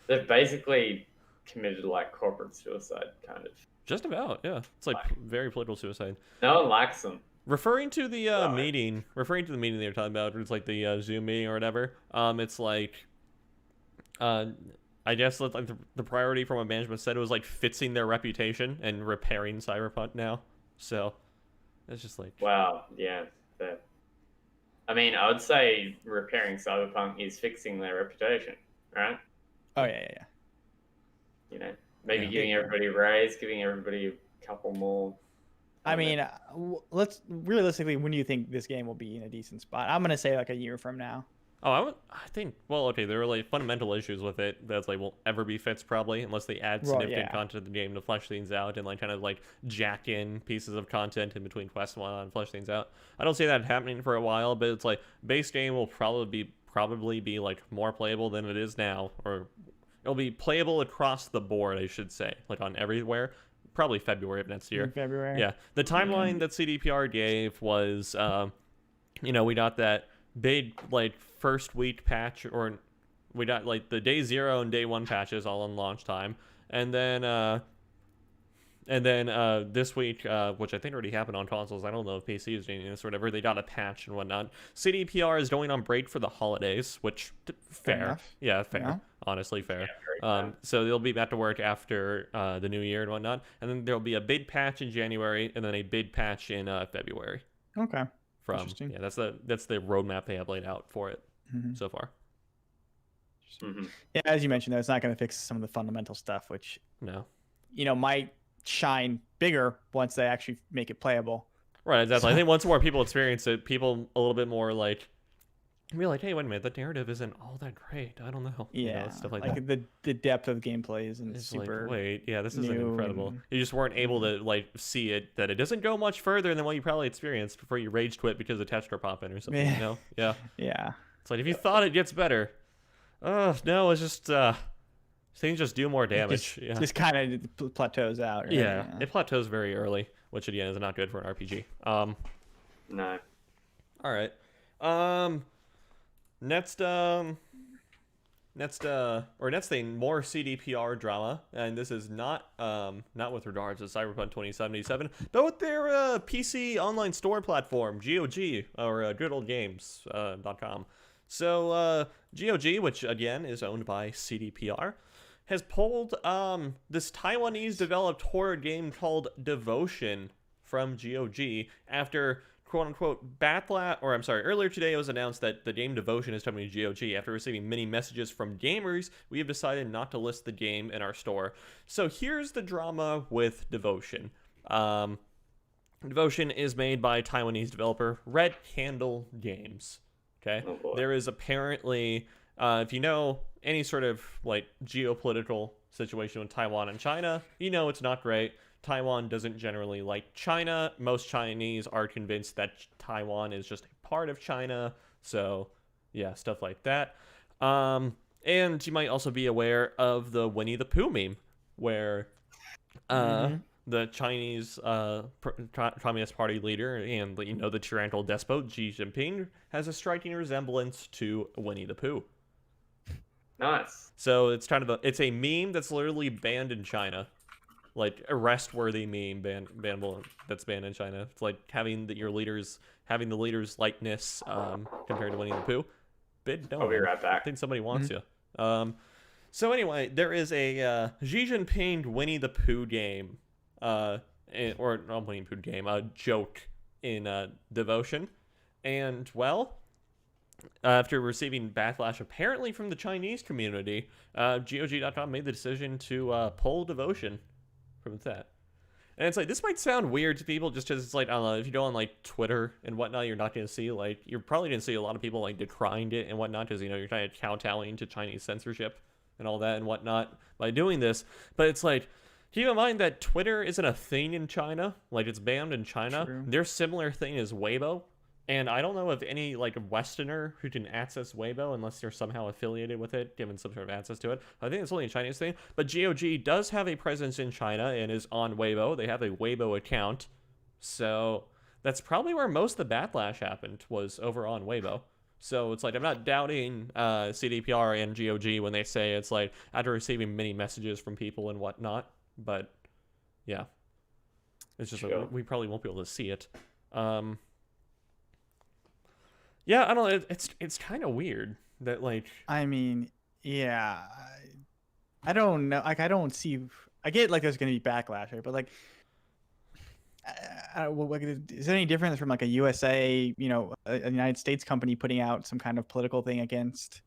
They've basically committed like corporate suicide, kind of. just about. Yeah, it's like very political suicide. No one likes them. Referring to the Right. meeting they were talking about, it's like the Zoom meeting or whatever. It's like, I guess like the priority from what management said was like fixing their reputation and repairing Cyberpunk now. So it's just like, Wow. Yeah. I mean, I would say repairing Cyberpunk is fixing their reputation, right? Oh yeah. You know, maybe Yeah. giving everybody a raise, giving everybody a couple more. I mean, let's realistically, when do you think this game will be in a decent spot? I'm gonna say like a year from now. oh, I think, well, okay, there are like fundamental issues with it that's like won't ever be fixed probably unless they add Well, significant yeah. content to the game to flesh things out and like kind of like jack in pieces of content in between quests and whatnot and flesh things out. I don't see that happening for a while, but it's like base game will probably be like more playable than it is now, or it'll be playable across the board, I should say, like on everywhere. Probably February of next year. In February. Yeah, the timeline that CDPR gave was, we got that big like first week patch, or we got like the day 0 and day 1 patches all on launch time, and then this week, which I think already happened on consoles, I don't know if PC is doing this or whatever, they got a patch and whatnot. CDPR is going on break for the holidays, which fair, enough. yeah, fair, Yeah. honestly fair. Yeah, very fair. So they'll be back to work after the new year and whatnot, and then there'll be a big patch in January, and then a big patch in February. Okay. From Interesting. yeah, that's the roadmap they have laid out for it Mhm. so far. Mhm. Yeah, as you mentioned, though, it's not gonna fix some of the fundamental stuff, which No, might shine bigger once they actually make it playable. right, exactly. I think once more people experience it, people a little bit more like be like, hey, wait a minute, the narrative isn't all that great. I don't know. Yeah, Stuff like that. the depth of gameplay isn't It's super. like, wait, yeah, this isn't new incredible. and- You just weren't able to like see it, that it doesn't go much further than what you probably experienced before you rage quit because the texture pop in or something. Yeah. You know? Yeah. Yeah. It's like if you thought it gets better, no, it's just things just do more damage. Yeah. Just kind of plateaus out. Right? Yeah, it plateaus very early, which again is not good for an RPG. No. All right. Next thing, more CDPR drama, and this is not with regards to Cyberpunk 2077, but with their PC online store platform, GOG, or goodoldgames.com. So GOG, which again is owned by CDPR, has pulled this Taiwanese developed horror game called Devotion from GOG after quote-unquote earlier today it was announced that the game Devotion is coming to GOG. After receiving many messages from gamers, we have decided not to list the game in our store. So here's the drama with Devotion. Devotion is made by Taiwanese developer Red Candle Games. Okay? Oh boy. There is apparently, if you know any sort of like geopolitical situation with Taiwan and China, you know it's not great. Taiwan doesn't generally like China. Most Chinese are convinced that Taiwan is just a part of China. So, yeah, stuff like that. And you might also be aware of the Winnie the Pooh meme, where the Chinese Communist Party leader and the tyrannical despot Xi Jinping has a striking resemblance to Winnie the Pooh. Nice. So it's kind of it's a meme that's literally banned in China. Like arrest-worthy meme bannable that's banned in China. It's like having the leader's likeness compared to Winnie the Pooh. Bid no. I'll be right back. I think somebody wants you. So anyway, there is a Xi Jinping Winnie the Pooh game, or not Winnie the Pooh game, a joke in Devotion, and well, after receiving backlash apparently from the Chinese community, GOG.com made the decision to pull Devotion from that. And it's like, this might sound weird to people just because it's like, I don't know, if you go on like Twitter and whatnot, you're not going to see like, you're probably going to see a lot of people like decrying it and whatnot because, you know, you're trying to kowtowing to Chinese censorship and all that and whatnot by doing this. But it's like, keep in mind that Twitter isn't a thing in China. Like, it's banned in China. True. Their similar thing is Weibo. And I don't know of any, like, Westerner who can access Weibo unless they're somehow affiliated with it, given some sort of access to it. I think it's only a Chinese thing. But GOG does have a presence in China and is on Weibo. They have a Weibo account. So that's probably where most of the backlash happened, was over on Weibo. So it's like, I'm not doubting CDPR and GOG when they say it's like, after receiving many messages from people and whatnot. But, yeah. It's just Sure. like, we probably won't be able to see it. Yeah, I don't know. It's kind of weird that, like... I mean, yeah. I don't know. Like, I don't see... I get, like, there's going to be backlash, right? But, like... is there any difference from, like, a USA, you know, a United States company putting out some kind of political thing against,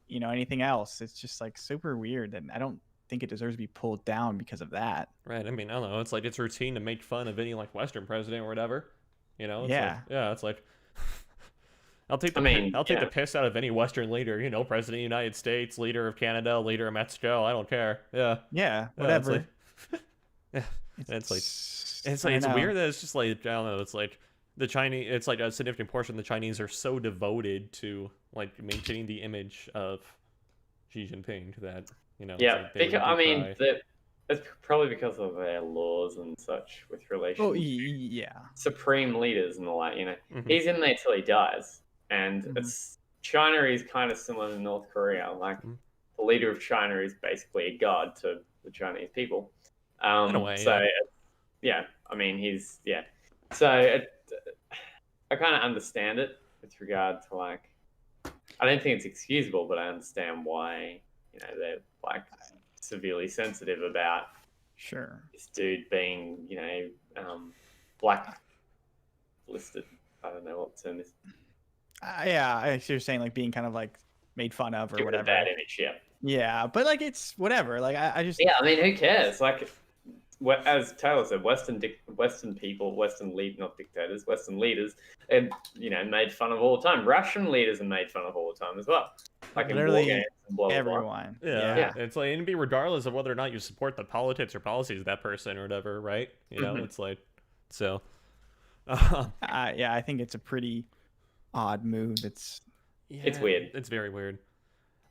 you know, anything else? It's just, like, super weird. And I don't think it deserves to be pulled down because of that. Right. I mean, I don't know. It's like, it's routine to make fun of any, like, Western president or whatever. You know? It's Yeah. Like, yeah, it's like... I'll take the piss out of any Western leader, you know, president of the United States, leader of Canada, leader of Mexico. I don't care. Yeah. Yeah. Whatever. Yeah. It's weird that it's just like, I don't know. It's like the Chinese. It's like a significant portion of the Chinese are so devoted to like maintaining the image of Xi Jinping that, you know. Yeah, like because I mean, it's probably because of their laws and such with relation Oh, to yeah. supreme leaders and all that. You know, Mhm. he's in there till he dies, and Mhm. it's China is kind of similar to North Korea. Like Mhm. the leader of China is basically a god to the Chinese people. In a way, so yeah, I mean So I kind of understand it with regard to like, I don't think it's excusable, but I understand why, you know, they're like severely sensitive about Sure. this dude being, you know, blacklisted. I don't know what the term is. Yeah, I see you're saying like being kind of like made fun of or Give it a whatever. bad image, yeah. Yeah, but like it's whatever. Like I just Yeah, I mean, who cares? Like, as Taylor said, Western people, not dictators, Western leaders, and you know, made fun of all the time. Russian leaders are made fun of all the time as well. Like in war Literally games and blah blah blah. everyone. Yeah. It's like, it'd be regardless of whether or not you support the politics or policies of that person or whatever, right? You know, It's like, so. Yeah, I think it's a pretty odd move. It's weird. It's very weird.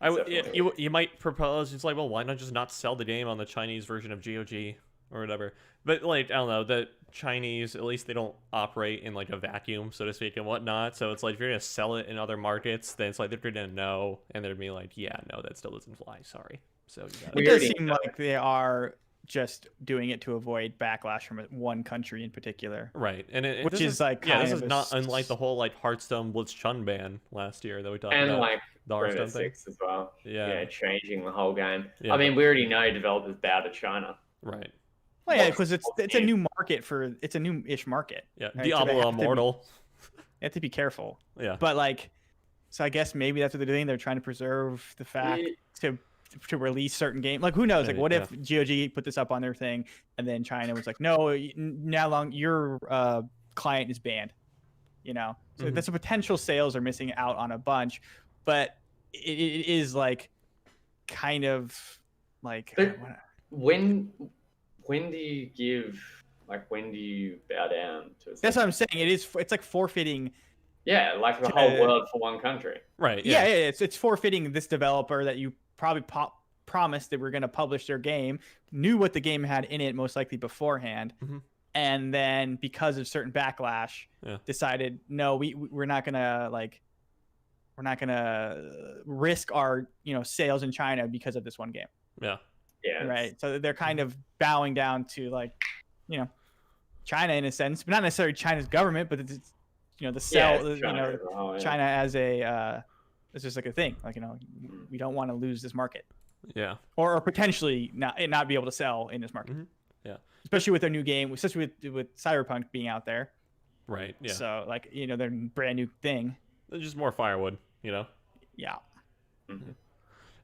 You might propose, it's like, well, why not just not sell the game on the Chinese version of GOG or whatever? But like, I don't know, the Chinese, at least they don't operate in like a vacuum, so to speak, and whatnot. So it's like, if you're gonna sell it in other markets, then it's like they're gonna know, and they're gonna be like, yeah, no, that still doesn't fly. Sorry. So it does seem like they are just doing it to avoid backlash from one country in particular, right? And which is like, this is not unlike the whole like Hearthstone Blitz Chun ban last year that we talked and about. like the Hearthstone Rainbow Six as well. Yeah, changing the whole game. Yeah, I mean, we already know developers bow to China. Right. Well, yeah, because it's a new market it's a new-ish market. Yeah, right? Diablo Immortal. You have to be careful. Yeah. But like, so I guess maybe that's what they're doing. They're trying to preserve the fact to release certain games. Like, who knows? Like, what if GOG put this up on their thing and then China was like, no, your client is banned. You know, so that's a potential sales are missing out on a bunch, but it is like kind of like when do you when do you bow down to? That's what I'm saying. It's like forfeiting. Yeah, like the whole world for one country. Right. Yeah. It's forfeiting this developer that you probably promised that we're going to publish their game, knew what the game had in it most likely beforehand, and then because of certain backlash, decided no, we're not gonna risk our sales in China because of this one game. Yeah. Yeah. Right. So they're kind of bowing down to China in a sense, but not necessarily China's government, but it's China as a it's just like a thing. Like we don't want to lose this market. Yeah. or potentially not be able to sell in this market. Mhm. Yeah. Especially with their new game, especially with Cyberpunk being out there. Right. Yeah. So like their brand new thing. It's just more firewood, you know. Yeah. Mhm.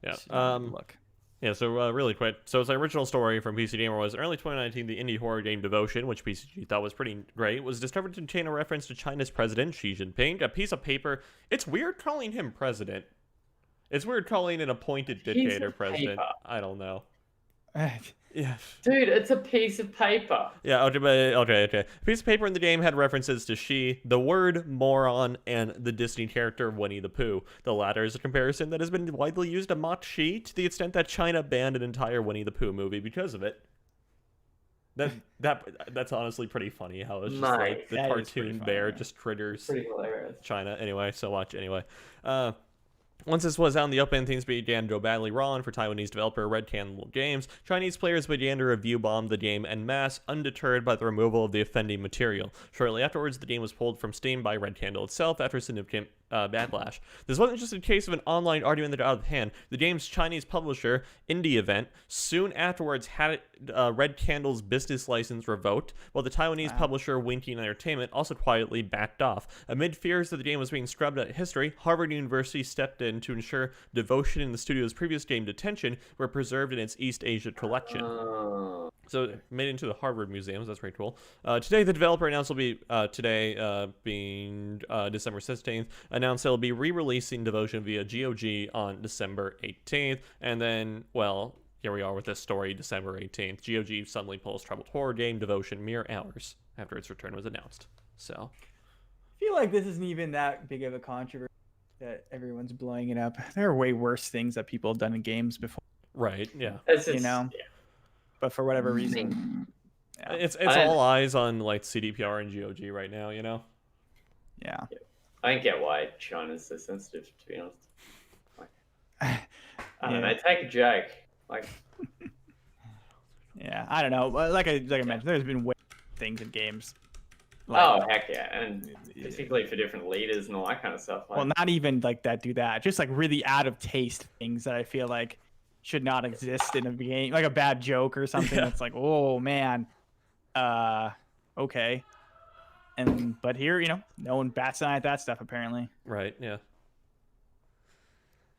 Yeah. Look. Yeah, so really quick. So its original story from PC Gamer was in early 2019, the indie horror game Devotion, which PCG thought was pretty great, was discovered to contain a reference to China's president, Xi Jinping, a piece of paper. It's weird calling him president. It's weird calling an appointed dictator president. Paper. I don't know. Yeah. Dude, it's a piece of paper. Yeah, okay. A piece of paper in the game had references to Xi, the word moron, and the Disney character Winnie the Pooh. The latter is a comparison that has been widely used to mock Xi to the extent that China banned an entire Winnie the Pooh movie because of it. That's honestly pretty funny how it's just like the That is pretty cartoon funny, bear yeah. just triggers Pretty hilarious. China. Anyway, so watch anyway. Once this was out in the open, things began to go badly wrong for Taiwanese developer Red Candle Games. Chinese players began to review bomb the game en masse, undeterred by the removal of the offending material. Shortly afterwards, the game was pulled from Steam by Red Candle itself after significant backlash. This wasn't just a case of an online argument that got out of hand. The game's Chinese publisher, Indie Event, soon afterwards had Red Candle's business license revoked, while the Taiwanese publisher, Winking Entertainment, also quietly backed off. Amid fears that the game was being scrubbed out of history, Harvard University stepped in to ensure Devotion and the studio's previous game Detention were preserved in its East Asia collection. So it made it into the Harvard museums. That's pretty cool. Today, the developer announced will be being December 16th. Announced they'll be re-releasing Devotion via GOG on December 18th, and then here we are with this story, December 18th. GOG suddenly pulls troubled horror game Devotion mere hours after its return was announced. So I feel like this isn't even that big of a controversy that everyone's blowing it up. There are way worse things that people have done in games before. right, yeah. It's just, You know? yeah. But for whatever reason, yeah. It's all eyes on like CDPR and GOG right now, you know. Yeah. I don't get why China's so sensitive, to be honest. Like, I don't know. Take a joke. Like, Yeah, I don't know. Like I mentioned, there's been way things in games. oh heck yeah, and particularly for different leaders and all that kind of stuff. Like, Well, not even like that. Do that. Just like really out of taste things that I feel like should not exist in a game, like a bad joke or something. That's like, oh man, okay. But here, no one bats an eye at that stuff apparently. Right, yeah.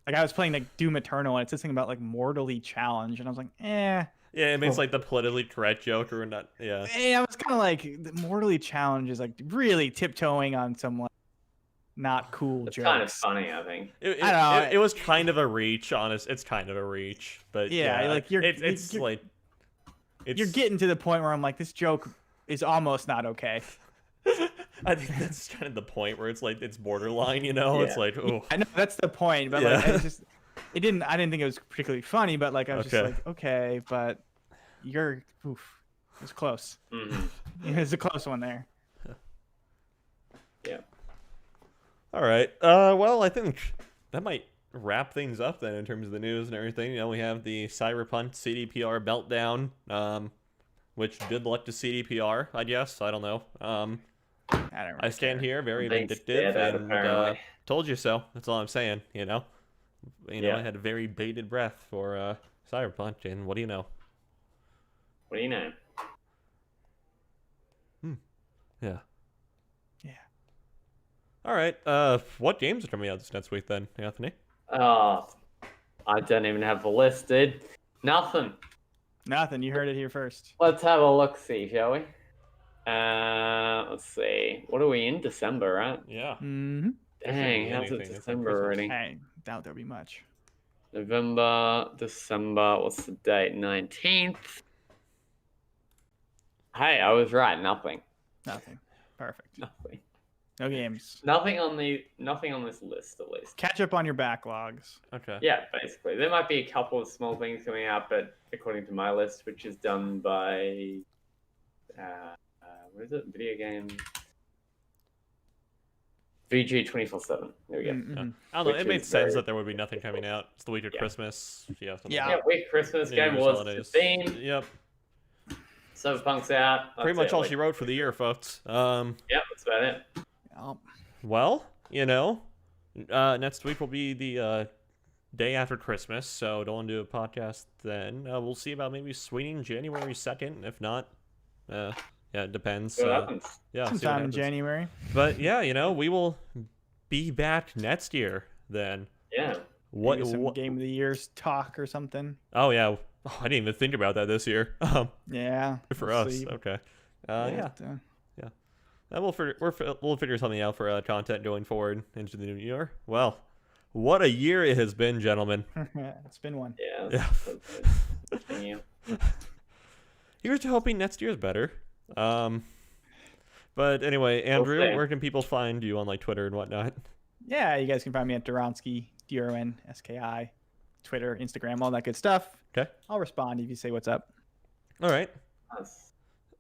Like I was playing like Doom Eternal, and it's this thing about like mortally challenged, and I was like, eh. Yeah, it makes like the politically correct joke or not. Yeah. I was kind of like, the mortally challenged is like really tiptoeing on some like not cool it's jokes. kind of funny, I think. I don't know. It was kind of a reach, honest. It's kind of a reach, but Yeah, like you're getting to the point where I'm like, this joke is almost not okay. I think that's kind of the point where it's like it's borderline, you know. Yeah. It's like, oh, I know that's the point, but like I didn't think it was particularly funny, but like I was just like, okay, but it was close. Mm-hmm. It was a close one there. Yeah. all right. Well, I think that might wrap things up then in terms of the news and everything. We have the Cyberpunk CDPR meltdown, which good luck to CDPR, I guess. I don't know. I stand here very vindictive and told you so. That's all I'm saying. I had a very bated breath for Cyberpunk, and what do you know? What do you know? Yeah. Yeah. All right. What games are coming out this next week then, Anthony? Oh, I don't even have the list, dude. Nothing. You heard it here first. Let's have a look-see, shall we? Let's see. What are we in? December, right? Yeah. Mm-hmm. Dang, how's it anything. It's like December already? I doubt there'll be much. November, December, what's the date? 19th. Hey, I was right. Nothing. Perfect. Nothing. No games. Nothing on this list, at least. Catch up on your backlogs. Okay. Yeah, basically. There might be a couple of small things coming out, but according to my list, which is done by what is it? Video game VG 24/7. There we go. Mm-hmm. I don't know. Which It made is sense very- that there would be nothing coming out. It's the week of Yeah. Christmas. Yeah. Yeah. Yeah, week Christmas New game Year's was holidays. the theme. Yep. Cyberpunk's out. Pretty That's much it. all Like, she wrote for the year, folks. Yeah, that's about it. Well, Well, next week will be the day after Christmas, so don't want to do a podcast then. We'll see about maybe swinging January 2nd. If not, yeah, it depends. See what happens. Yeah, see what Sometime in happens. January. But yeah, we will be back next year then. Yeah. Maybe some game of the year's talk or something. Oh yeah, I didn't even think about that this year. Yeah. For we'll us, see. okay. We'll Yeah. have to- We'll figure something out for content going forward into the new year. Well, what a year it has been, gentlemen. It's been one. Yeah. Yeah. That's been you. Here's to hoping next year's better. But anyway, Andrew, Okay. where can people find you on like Twitter and whatnot? Yeah, you guys can find me at Duronsky, DRONSKI, Twitter, Instagram, all that good stuff. Okay. I'll respond if you say what's up. All right, Nice.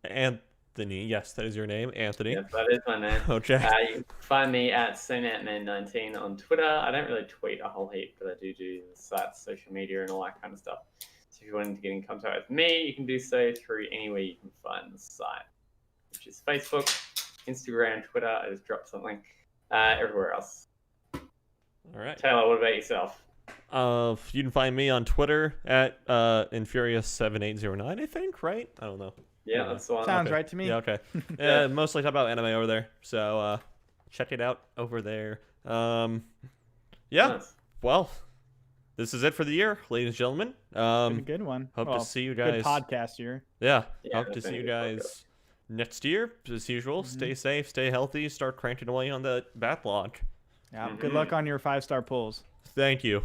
Anthony. Yes, that is your name, Anthony. Yes, that is my name. Okay. You can find me at SoNetman19 on Twitter. I don't really tweet a whole heap, but I do the sites, social media, and all that kind of stuff. So if you wanted to get in contact with me, you can do so through anywhere you can find the site, which is Facebook, Instagram, Twitter. I just dropped something. Everywhere else. All right. Taylor, what about yourself? You can find me on Twitter at Infurious7809. I think, right? I don't know. Yeah, that's the one. Sounds Okay. right to me. Yeah. Okay. Mostly talk about anime over there. So check it out over there. Yeah. Nice. Well, this is it for the year, ladies and gentlemen. Been a good one. Hope Well, to see you good guys. podcast year. Yeah. Yeah, Hope to it's see been you a good guys next year, as usual. Mm-hmm. Stay safe, stay healthy, start cranking away on the backlog. Yeah. Good luck on your 5-star pulls. Thank you.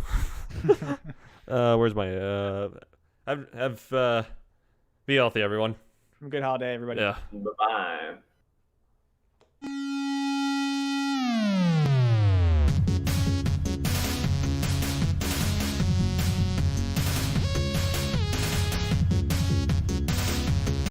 Where's my be healthy, everyone. Good holiday, everybody. Yeah. Bye-bye.